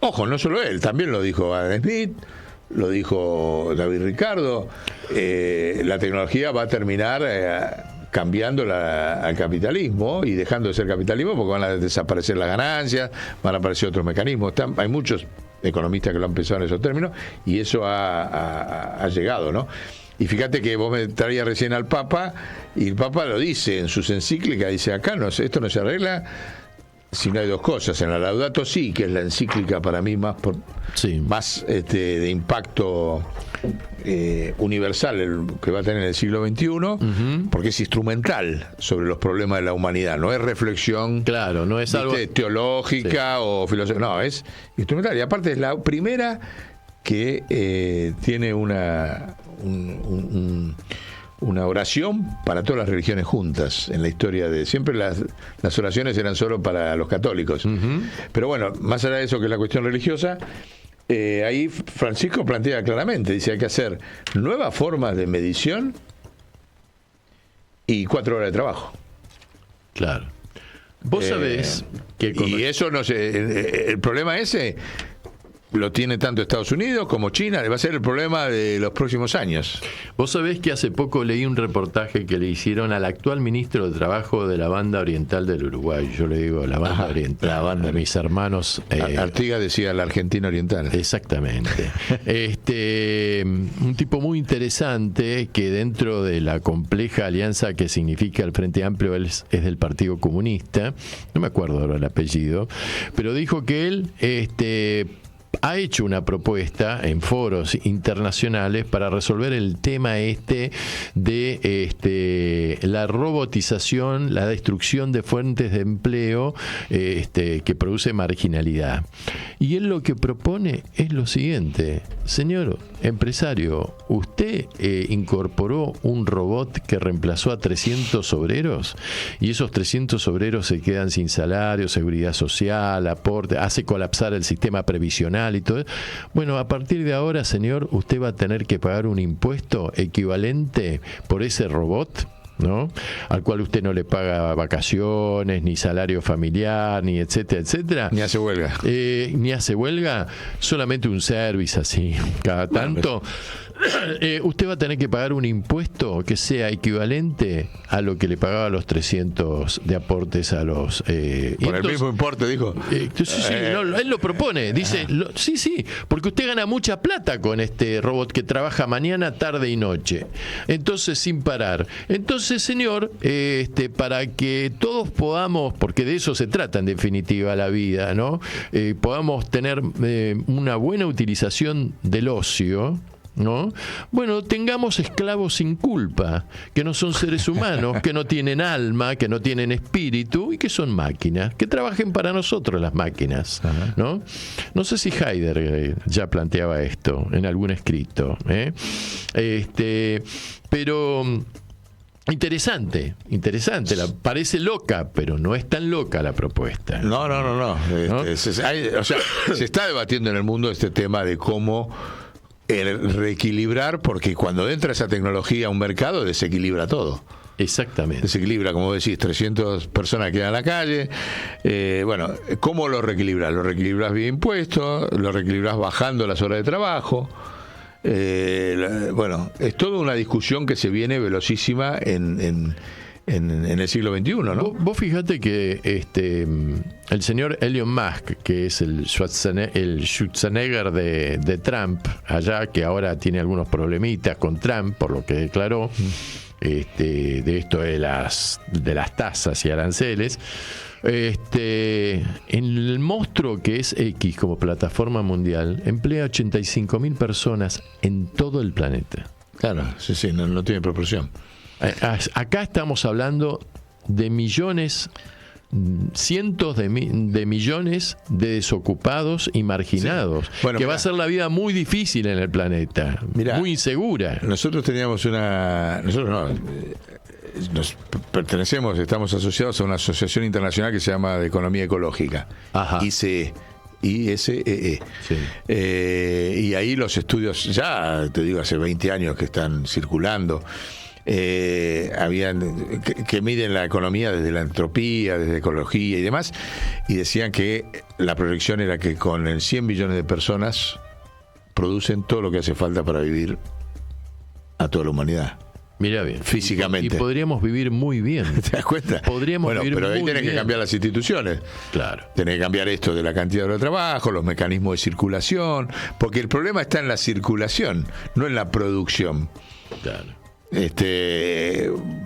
Ojo, no solo él, también lo dijo Adam Smith, lo dijo David Ricardo. La tecnología va a terminar... cambiando al capitalismo y dejando de ser capitalismo porque van a desaparecer las ganancias, van a aparecer otros mecanismos. Hay muchos economistas que lo han pensado en esos términos y eso ha llegado, ¿no? Y fíjate que vos me traías recién al Papa y el Papa lo dice en sus encíclicas, dice acá esto no se arregla si no hay dos cosas. En la Laudato Si, que es la encíclica para mí más de impacto universal que va a tener en el siglo XXI, porque es instrumental sobre los problemas de la humanidad, no es reflexión, no es algo teológica o filosófica, no, es instrumental. Y aparte es la primera que tiene una oración para todas las religiones juntas en la historia de... Siempre las oraciones eran solo para los católicos. Pero bueno, más allá de eso que es la cuestión religiosa, ahí Francisco plantea claramente, dice, hay que hacer nuevas formas de medición y 4 horas de trabajo. Claro. Vos sabés que... Y eso no sé, el problema ese... lo tiene tanto Estados Unidos como China, va a ser el problema de los próximos años. Vos sabés que hace poco leí un reportaje que le hicieron al actual ministro de Trabajo de la Banda Oriental del Uruguay. Yo le digo la Banda Oriental. La banda. Mis hermanos. Artigas decía la Argentina Oriental. Exactamente. Un tipo muy interesante que dentro de la compleja alianza que significa el Frente Amplio es del Partido Comunista. No me acuerdo ahora el apellido, pero dijo que él ha hecho una propuesta en foros internacionales para resolver el tema de la robotización, la destrucción de fuentes de empleo que produce marginalidad. Y él lo que propone es lo siguiente: señor empresario, ¿usted incorporó un robot que reemplazó a 300 obreros? Y esos 300 obreros se quedan sin salario, seguridad social, aporte, hace colapsar el sistema previsional y todo. Bueno, a partir de ahora, señor, usted va a tener que pagar un impuesto equivalente por ese robot, ¿no? Al cual usted no le paga vacaciones, ni salario familiar, ni etcétera, etcétera. Ni hace huelga. Ni hace huelga, solamente un service así, cada tanto. usted va a tener que pagar un impuesto que sea equivalente a lo que le pagaba los 300 de aportes a los... Por el mismo importe, dijo. Sí, él lo propone. Dice, sí, porque usted gana mucha plata con este robot que trabaja mañana, tarde y noche. Entonces, sin parar. Entonces, señor, para que todos podamos, porque de eso se trata en definitiva la vida, ¿no? Podamos tener una buena utilización del ocio, ¿no? Bueno, tengamos esclavos sin culpa, que no son seres humanos, que no tienen alma, que no tienen espíritu y que son máquinas, que trabajen para nosotros las máquinas, ¿no? No sé si Heidegger ya planteaba esto en algún escrito, pero interesante, parece loca, pero no es tan loca la propuesta. No. Se está debatiendo en el mundo este tema de cómo reequilibrar, porque cuando entra esa tecnología a un mercado desequilibra todo. Exactamente. Desequilibra, como decís, 300 personas quedan en la calle. Bueno, ¿cómo lo reequilibras? Lo reequilibras vía impuestos, lo reequilibras bajando las horas de trabajo. Bueno, es toda una discusión que se viene velocísima en el siglo XXI, ¿no? Vos fíjate que el señor Elon Musk, que es el Schwarzenegger de Trump, allá, que ahora tiene algunos problemitas con Trump, por lo que declaró, de esto de las tasas y aranceles, en el monstruo que es X como plataforma mundial, emplea 85.000 personas en todo el planeta. Claro, sí, no tiene proporción. Acá estamos hablando de millones, cientos de millones de desocupados y marginados, sí. Bueno, va a ser la vida muy difícil en el planeta, muy insegura. Nosotros teníamos nos pertenecemos, estamos asociados a una asociación internacional que se llama de Economía Ecológica, ISEE. Sí. Y ahí los estudios, ya te digo, hace 20 años que están circulando, que miden la economía desde la entropía, desde ecología y demás, y decían que la proyección era que con 100 billones de personas producen todo lo que hace falta para vivir a toda la humanidad. Mira bien, físicamente. Y podríamos vivir muy bien. ¿Te das cuenta? Podríamos vivir muy bien. Pero ahí tenés que cambiar las instituciones. Claro. Tenés que cambiar esto de la cantidad de hora de trabajo, los mecanismos de circulación, porque el problema está en la circulación, no en la producción. Claro.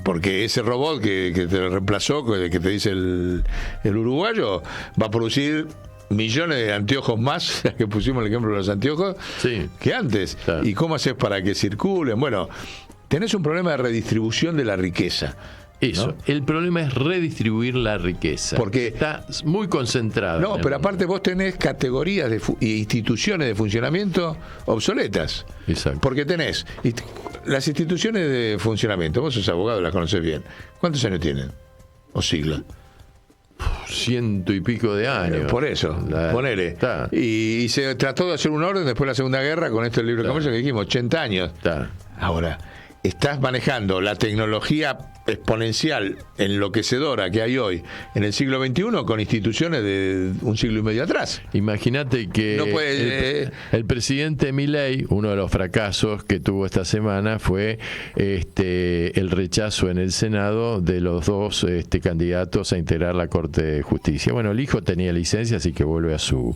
Porque ese robot que te reemplazó, que te dice el uruguayo, va a producir millones de anteojos más, que pusimos el ejemplo de los anteojos, que antes. Claro. ¿Y cómo haces para que circulen? Bueno, tenés un problema de redistribución de la riqueza. Eso, ¿no? El problema es redistribuir la riqueza. Porque está muy concentrada. No, pero aparte vos tenés categorías e instituciones de funcionamiento obsoletas. Exacto. Porque tenés las instituciones de funcionamiento, vos sos abogado, las conocés bien. ¿Cuántos años tienen? ¿O siglos? 100 y pico de años. Por eso, ponele. Y se trató de hacer un orden después de la Segunda Guerra con esto del libre comercio que dijimos, 80 años. Ahora, estás manejando la tecnología exponencial, enloquecedora que hay hoy en el siglo XXI con instituciones de un siglo y medio atrás. Imagínate que no puede, el presidente Milei, uno de los fracasos que tuvo esta semana fue el rechazo en el Senado de los dos candidatos a integrar la Corte de Justicia. Bueno, el hijo tenía licencia, así que vuelve a su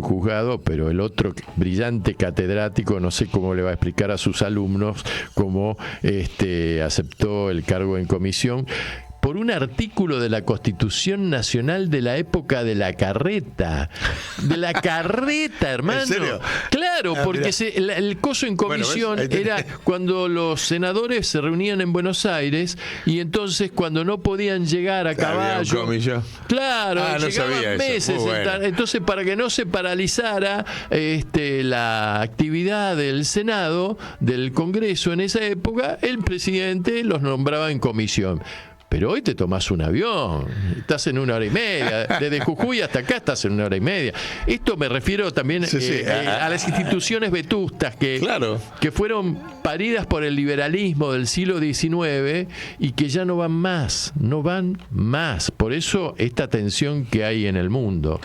juzgado, pero el otro brillante catedrático, no sé cómo le va a explicar a sus alumnos cómo aceptó el cargo en comisión por un artículo de la Constitución Nacional de la época de la carreta. De la carreta, hermano. ¿En serio? Claro, porque el coso en comisión era cuando los senadores se reunían en Buenos Aires y entonces cuando no podían llegar a caballo. Claro, no llegaban meses. bueno. Entonces, para que no se paralizara la actividad del Senado, del Congreso en esa época, el presidente los nombraba en comisión. Pero hoy te tomás un avión, estás en 1 hora y media, desde Jujuy hasta acá estás en 1 hora y media. Esto me refiero también a las instituciones vetustas que fueron paridas por el liberalismo del siglo XIX y que ya no van más. Por eso esta tensión que hay en el mundo.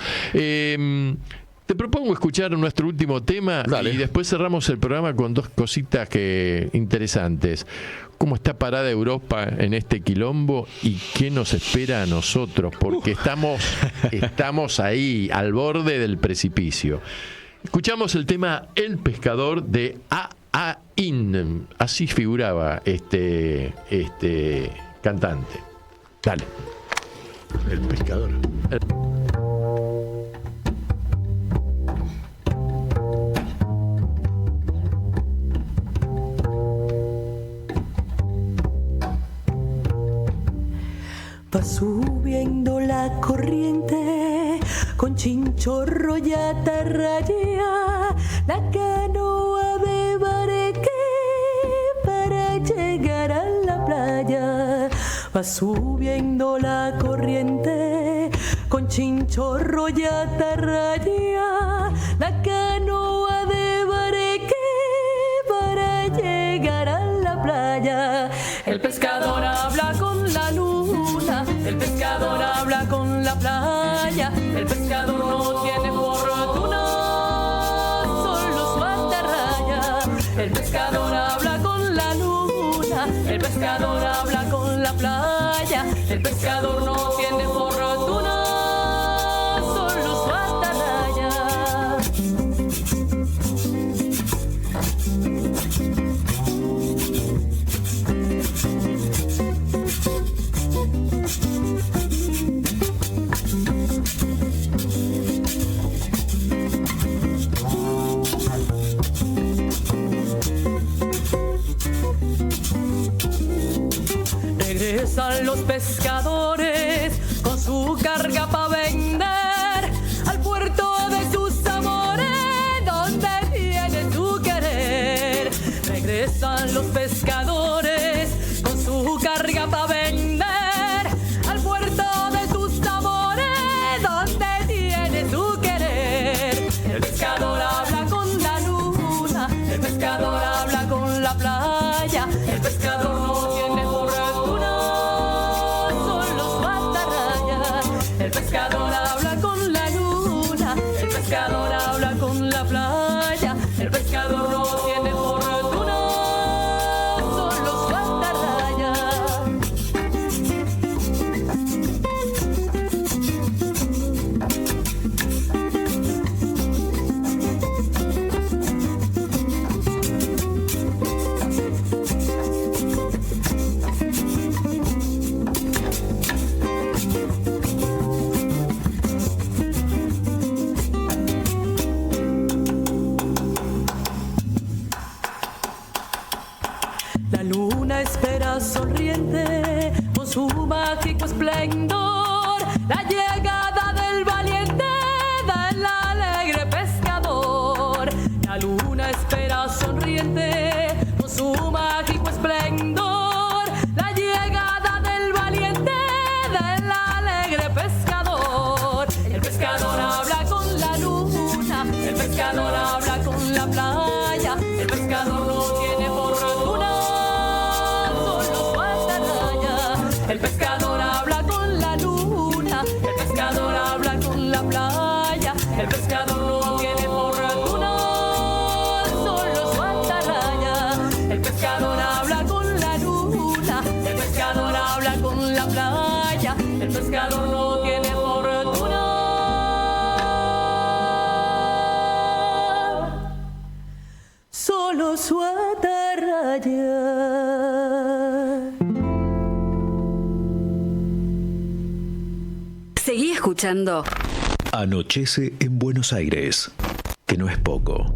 Te propongo escuchar nuestro último tema. Dale. Y después cerramos el programa con dos cositas interesantes. ¿Cómo está parada Europa en este quilombo y qué nos espera a nosotros? Porque estamos ahí, al borde del precipicio. Escuchamos el tema El Pescador de A.A.In. Así figuraba este cantante. Dale. El Pescador. Va subiendo la corriente con chinchorro y atarraya, la canoa de Bareque para llegar a la playa. Va subiendo la corriente con chinchorro y atarraya, la canoa de Bareque para llegar a la playa. El pescador habla con la luna, el pescador habla con la playa, el pescador no tiene fortuna, solo su atarraya. El pescador habla con la luna, el pescador habla con la playa, el pescador no tiene fortuna, solo su atarraya. Regresan los pescadores con su carga para vender al puerto de sus amores, donde tiene su querer. Regresan los pescadores con su carga para vender al puerto de sus amores, donde tiene su querer. El pescador habla con la luna, el pescador habla con la playa, el pescador no tiene fortuna, solo su atarraya. El pescador habla con la luna, el pescador habla con la playa, el pescador no tiene fortuna, solo su atarraya. La luna espera sonriente con su mágico esplendor la llegada del valiente, del alegre pescador. La luna espera sonriente con su mágico esplendor la llegada del valiente, del alegre pescador. El pescador habla con la luna, el pescador habla con la playa, el pescador no tiene fortuna, solo su atarraya. El pescador habla con la luna, el pescador habla con la playa, el pescador no tiene fortuna, solo su atarraya. El pescador habla con la luna, el pescador habla con la playa, el pescador no tiene fortuna, solo su atarraya. Seguí escuchando Anochece en Buenos Aires, que no es poco.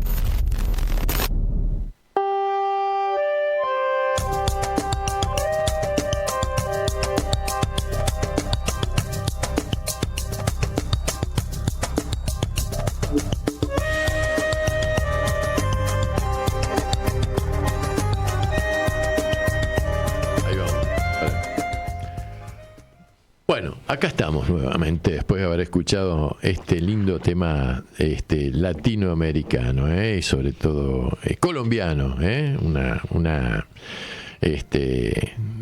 Bueno, acá estamos nuevamente después de haber escuchado este lindo tema latinoamericano, y sobre todo colombiano,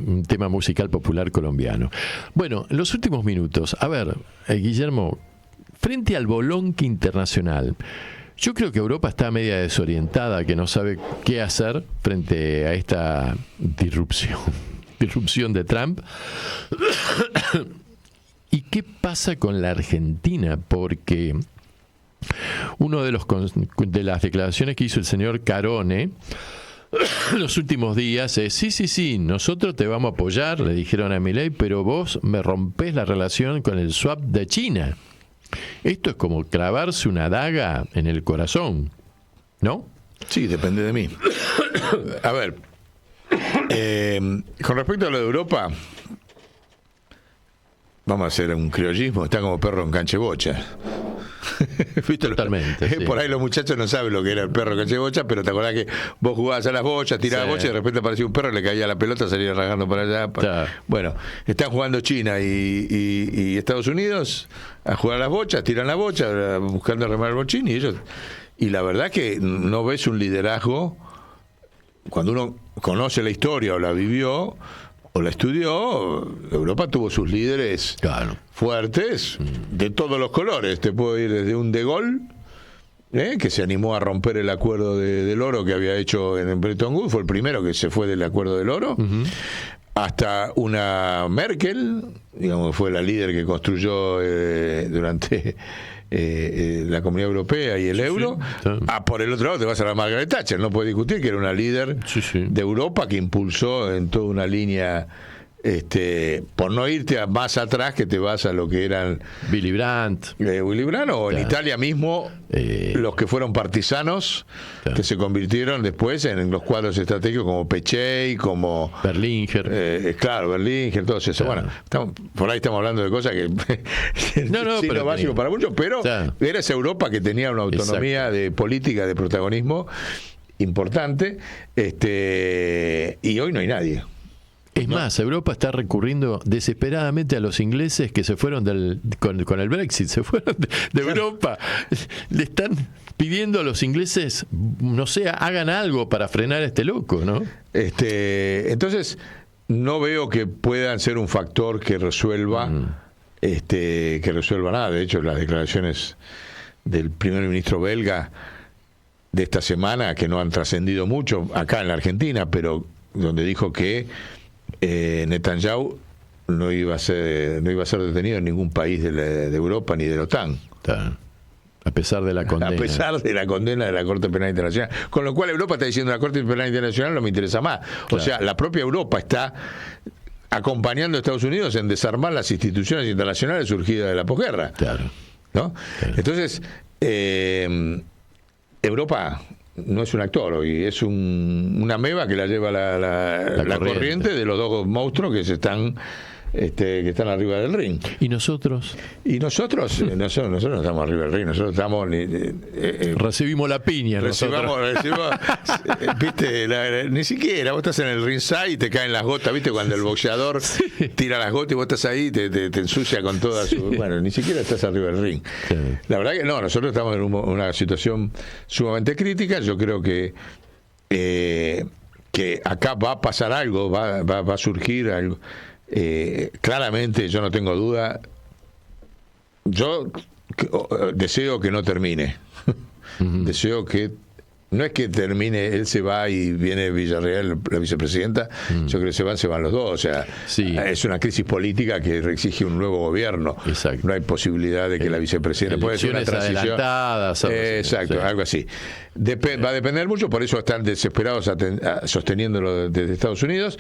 un tema musical popular colombiano. Bueno, en los últimos minutos, a ver, Guillermo, frente al bolonqui internacional. Yo creo que Europa está media desorientada, que no sabe qué hacer frente a esta disrupción de Trump. ¿Y qué pasa con la Argentina? Porque uno de las declaraciones que hizo el señor Carone los últimos días es: sí, nosotros te vamos a apoyar, le dijeron a Milei, pero vos me rompés la relación con el swap de China. Esto es como clavarse una daga en el corazón, ¿no? Sí, depende de mí. A ver, con respecto a lo de Europa, vamos a hacer un criollismo, está como perro en canchebocha. ¿Viste? Totalmente. Sí. Por ahí los muchachos no saben lo que era el perro en canchebocha, pero te acordás que vos jugabas a las bochas, tirabas bochas y de repente aparecía un perro, le caía la pelota, salía rasgando para allá. Bueno, están jugando China y Estados Unidos a jugar a las bochas, tiran la bocha, buscando remar el bochín, y la verdad que no ves un liderazgo. Cuando uno conoce la historia o la vivió o la estudió, Europa tuvo sus líderes fuertes de todos los colores. Te puedo ir desde un De Gaulle, que se animó a romper el acuerdo del oro que había hecho en Bretton Woods, fue el primero que se fue del acuerdo del oro, hasta una Merkel, digamos, fue la líder que construyó durante la Comunidad Europea y el euro. Por el otro lado te vas a la Margaret Thatcher, no puedes discutir que era una líder de Europa que impulsó en toda una línea, por no irte más atrás, que te vas a lo que eran Willy Brandt o en Italia mismo los que fueron partisanos, que se convirtieron después en los cuadros estratégicos como Pechey, como Berlinger, Berlinger, todo eso. Bueno, por ahí estamos hablando de cosas que pero básico para muchos, pero era esa Europa que tenía una autonomía de política, de protagonismo importante, y hoy no hay nadie. Es más, Europa está recurriendo desesperadamente a los ingleses que se fueron con el Brexit, se fueron de Europa. Le están pidiendo a los ingleses, no sé, hagan algo para frenar a este loco, ¿no? Entonces, no veo que puedan ser un factor que resuelva, nada. De hecho, las declaraciones del primer ministro belga de esta semana, que no han trascendido mucho acá en la Argentina, pero donde dijo que Netanyahu no iba a ser detenido en ningún país de Europa ni de la OTAN. A pesar de la condena. A pesar de la condena de la Corte Penal Internacional. Con lo cual Europa está diciendo: la Corte Penal Internacional no me interesa más. O sea, la propia Europa está acompañando a Estados Unidos en desarmar las instituciones internacionales surgidas de la posguerra. ¿No? Entonces, Europa no es un actor hoy, es una ameba que la lleva la corriente de los dos monstruos que que están arriba del ring. ¿Y nosotros? Nosotros no estamos arriba del ring, nosotros estamos recibimos la piña. Recibimos viste, ni siquiera vos estás en el ringside y te caen las gotas, viste, cuando el boxeador tira las gotas y vos estás ahí, te ensucia con toda bueno, ni siquiera estás arriba del ring. La verdad que no, nosotros estamos en una situación sumamente crítica. Yo creo que acá va a pasar algo, va a surgir algo. Claramente, yo no tengo duda. Yo deseo que no termine. Deseo que no es que termine, él se va y viene Villarreal, la vicepresidenta. Yo creo que se van los dos. O sea, es una crisis política que exige un nuevo gobierno. No hay posibilidad de que la vicepresidenta puede ser una transición algo así. Va a depender mucho, por eso están desesperados sosteniéndolo desde Estados Unidos.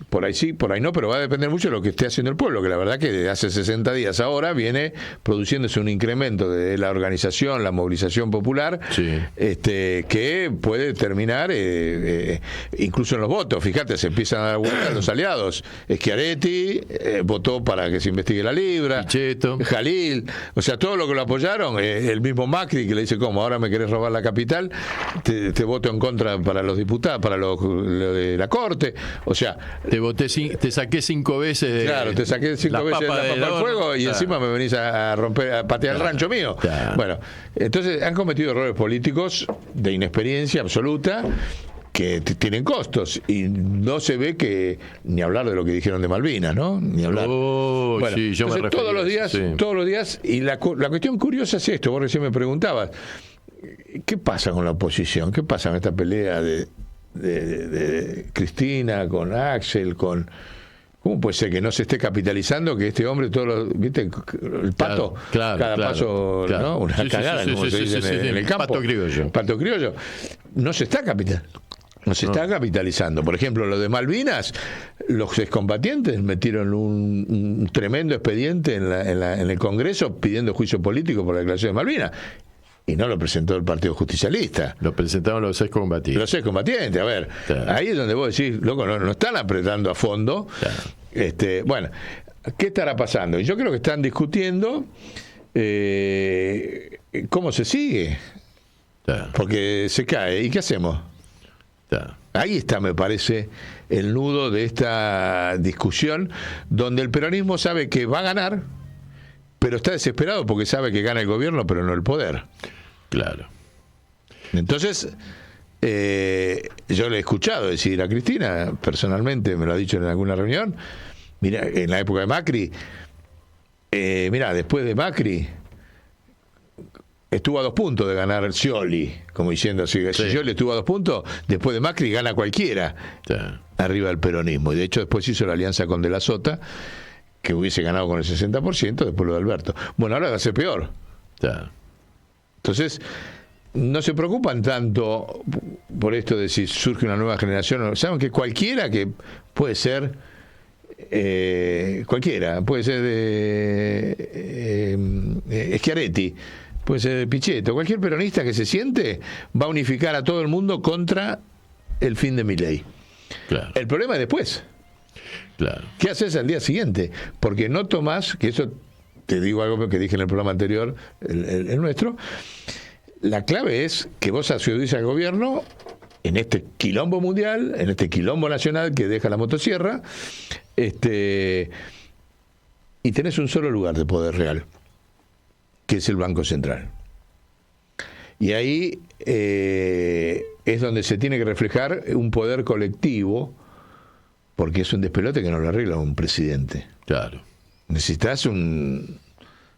Por ahí sí, por ahí no, pero va a depender mucho de lo que esté haciendo el pueblo, que la verdad que desde hace 60 días ahora viene produciéndose un incremento de la organización, la movilización popular, que puede terminar incluso en los votos. Fíjate, se empiezan a dar vueltas los aliados. Schiaretti votó para que se investigue la Libra, Pichetto, Jalil, o sea, todo lo que lo apoyaron, el mismo Macri, que le dice: ¿cómo? ¿Ahora me querés robar la capital? Te voto en contra para los diputados, para lo de la Corte. O sea, te saqué 5 veces te saqué 5 veces de la papa al fuego y encima me venís a romper, a patear el rancho mío. Bueno, entonces han cometido errores políticos de inexperiencia absoluta, que tienen costos y no se ve que ni hablar de lo que dijeron de Malvinas, ¿no? Ni hablar. Bueno, sí, yo me refería, todos los días y la cuestión curiosa es esto, vos recién me preguntabas, ¿qué pasa con la oposición? ¿Qué pasa con esta pelea de Cristina con Axel, con ¿cómo puede ser que no se esté capitalizando que este hombre, ¿viste? El pato, cada paso, ¿no? Una cagada, como se dice en el campo. Pato criollo. No se está capitalizando. Por ejemplo, lo de Malvinas, los excombatientes metieron un tremendo expediente en el Congreso pidiendo juicio político por la declaración de Malvinas. Y no lo presentó el Partido Justicialista. Lo presentaron los excombatientes. Los excombatientes, a ver. Claro. Ahí es donde vos decís, loco, no están apretando a fondo. Claro. Bueno, ¿qué estará pasando? Y yo creo que están discutiendo cómo se sigue. Claro. Porque se cae. ¿Y qué hacemos? Claro. Ahí está, me parece, el nudo de esta discusión, donde el peronismo sabe que va a ganar, pero está desesperado porque sabe que gana el gobierno, pero no el poder. Claro. Entonces, yo le he escuchado decir a Cristina, personalmente me lo ha dicho en alguna reunión, mira, en la época de Macri, mira, después de Macri, estuvo a 2 puntos de ganar Scioli, como diciendo así, si Scioli estuvo a 2 puntos, después de Macri gana cualquiera, arriba del peronismo. Y de hecho después hizo la alianza con De la Sota, que hubiese ganado con el 60%, después lo de Alberto. Bueno, ahora va a ser peor. Entonces, no se preocupan tanto por esto de si surge una nueva generación. Saben que cualquiera que puede ser, cualquiera, puede ser de Schiaretti, puede ser de Pichetto, cualquier peronista que se siente va a unificar a todo el mundo contra el fin de Milei. Claro. El problema es después. Claro. ¿Qué haces al día siguiente? Porque no tomás, que eso te digo algo que dije en el programa anterior, el nuestro, la clave es que vos ayudís al gobierno en este quilombo mundial, en este quilombo nacional que deja la motosierra, y tenés un solo lugar de poder real, que es el Banco Central. Y ahí es donde se tiene que reflejar un poder colectivo, porque es un despelote que no lo arregla un presidente. Claro. Necesitas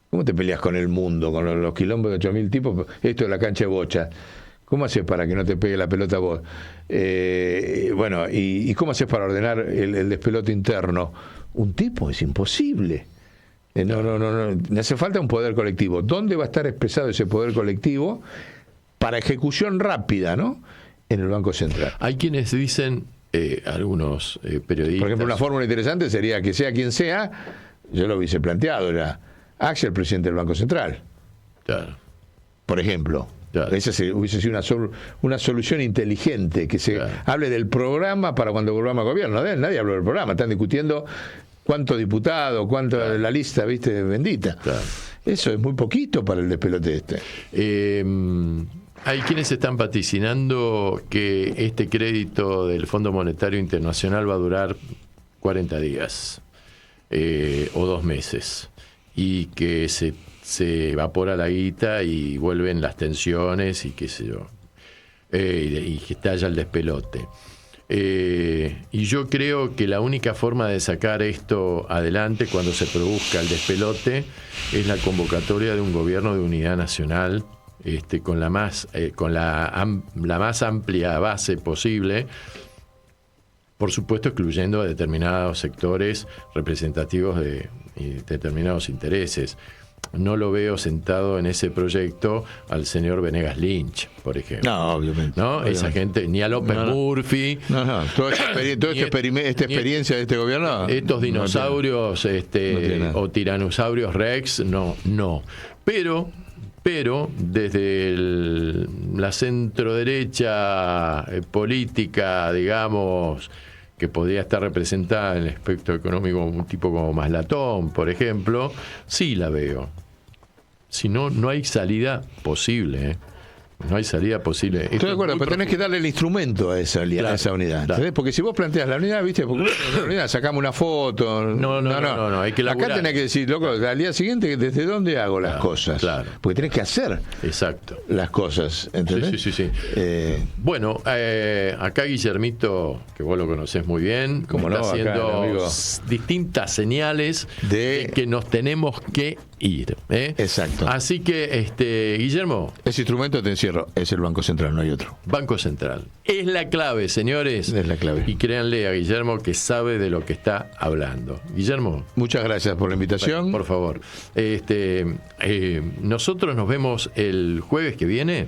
¿Cómo te peleas con el mundo, con los quilombos de 8.000 tipos? Esto de la cancha de bocha. ¿Cómo haces para que no te pegue la pelota a vos? Bueno, ¿y cómo haces para ordenar el despelote interno? Un tipo, es imposible. No. Hace falta un poder colectivo. ¿Dónde va a estar expresado ese poder colectivo para ejecución rápida, ¿no? En el Banco Central. Hay quienes dicen, algunos periodistas... Por ejemplo, una fórmula interesante sería que sea quien sea, yo lo hubiese planteado, era Axel, presidente del Banco Central. Claro. Por ejemplo. Claro. Esa hubiese sido una solución inteligente, que se hable del programa para cuando volvamos al gobierno. Nadie habló del programa, están discutiendo cuánto diputado, cuánto de la lista, viste, bendita. Claro. Eso es muy poquito para el despelote este. Hay quienes están vaticinando que este crédito del Fondo Monetario Internacional va a durar 40 días o 2 meses y que se evapora la guita y vuelven las tensiones y qué sé yo, y que estalla el despelote. Y yo creo que la única forma de sacar esto adelante cuando se produzca el despelote es la convocatoria de un gobierno de unidad nacional, con la más amplia base posible, por supuesto excluyendo a determinados sectores representativos de determinados intereses. No lo veo sentado en ese proyecto al señor Venegas Lynch, por ejemplo. No, obviamente. ¿No? Obviamente. Esa gente, ni a López Murphy. Toda esta experiencia de este gobierno. Estos dinosaurios o tiranosaurios Rex, no. Pero desde la centroderecha política, digamos, que podría estar representada en el espectro económico, un tipo como Maslatón, por ejemplo, sí la veo. Si no hay salida posible. No hay salida posible. Esto Estoy de acuerdo, pero tenés que darle el instrumento a esa unidad. Claro. Porque si vos planteas la unidad, ¿viste? Porque la unidad, sacamos una foto. No, hay que laburar. Acá tenés que decir, loco, al día siguiente, ¿desde dónde hago las cosas? Claro. Porque tenés que hacer las cosas, ¿entendés? Sí. Bueno, acá Guillermito, que vos lo conocés muy bien, como está no, haciendo acá, amigo, distintas señales de que nos tenemos que ir. Exacto. Así que, Guillermo. Ese instrumento, te encierro, es el Banco Central, no hay otro. Banco Central. Es la clave, señores. Es la clave. Y créanle a Guillermo que sabe de lo que está hablando. Guillermo. Muchas gracias por la invitación. Por favor. Nosotros nos vemos el jueves que viene.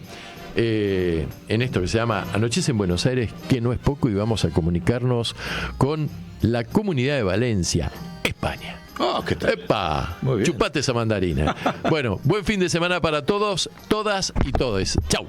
En esto que se llama Anochece en Buenos Aires, que no es poco, y vamos a comunicarnos con la Comunidad de Valencia, España. ¿Qué tal? ¡Epa! Chupate esa mandarina. Bueno, buen fin de semana para todos, todas y todes. ¡Chau!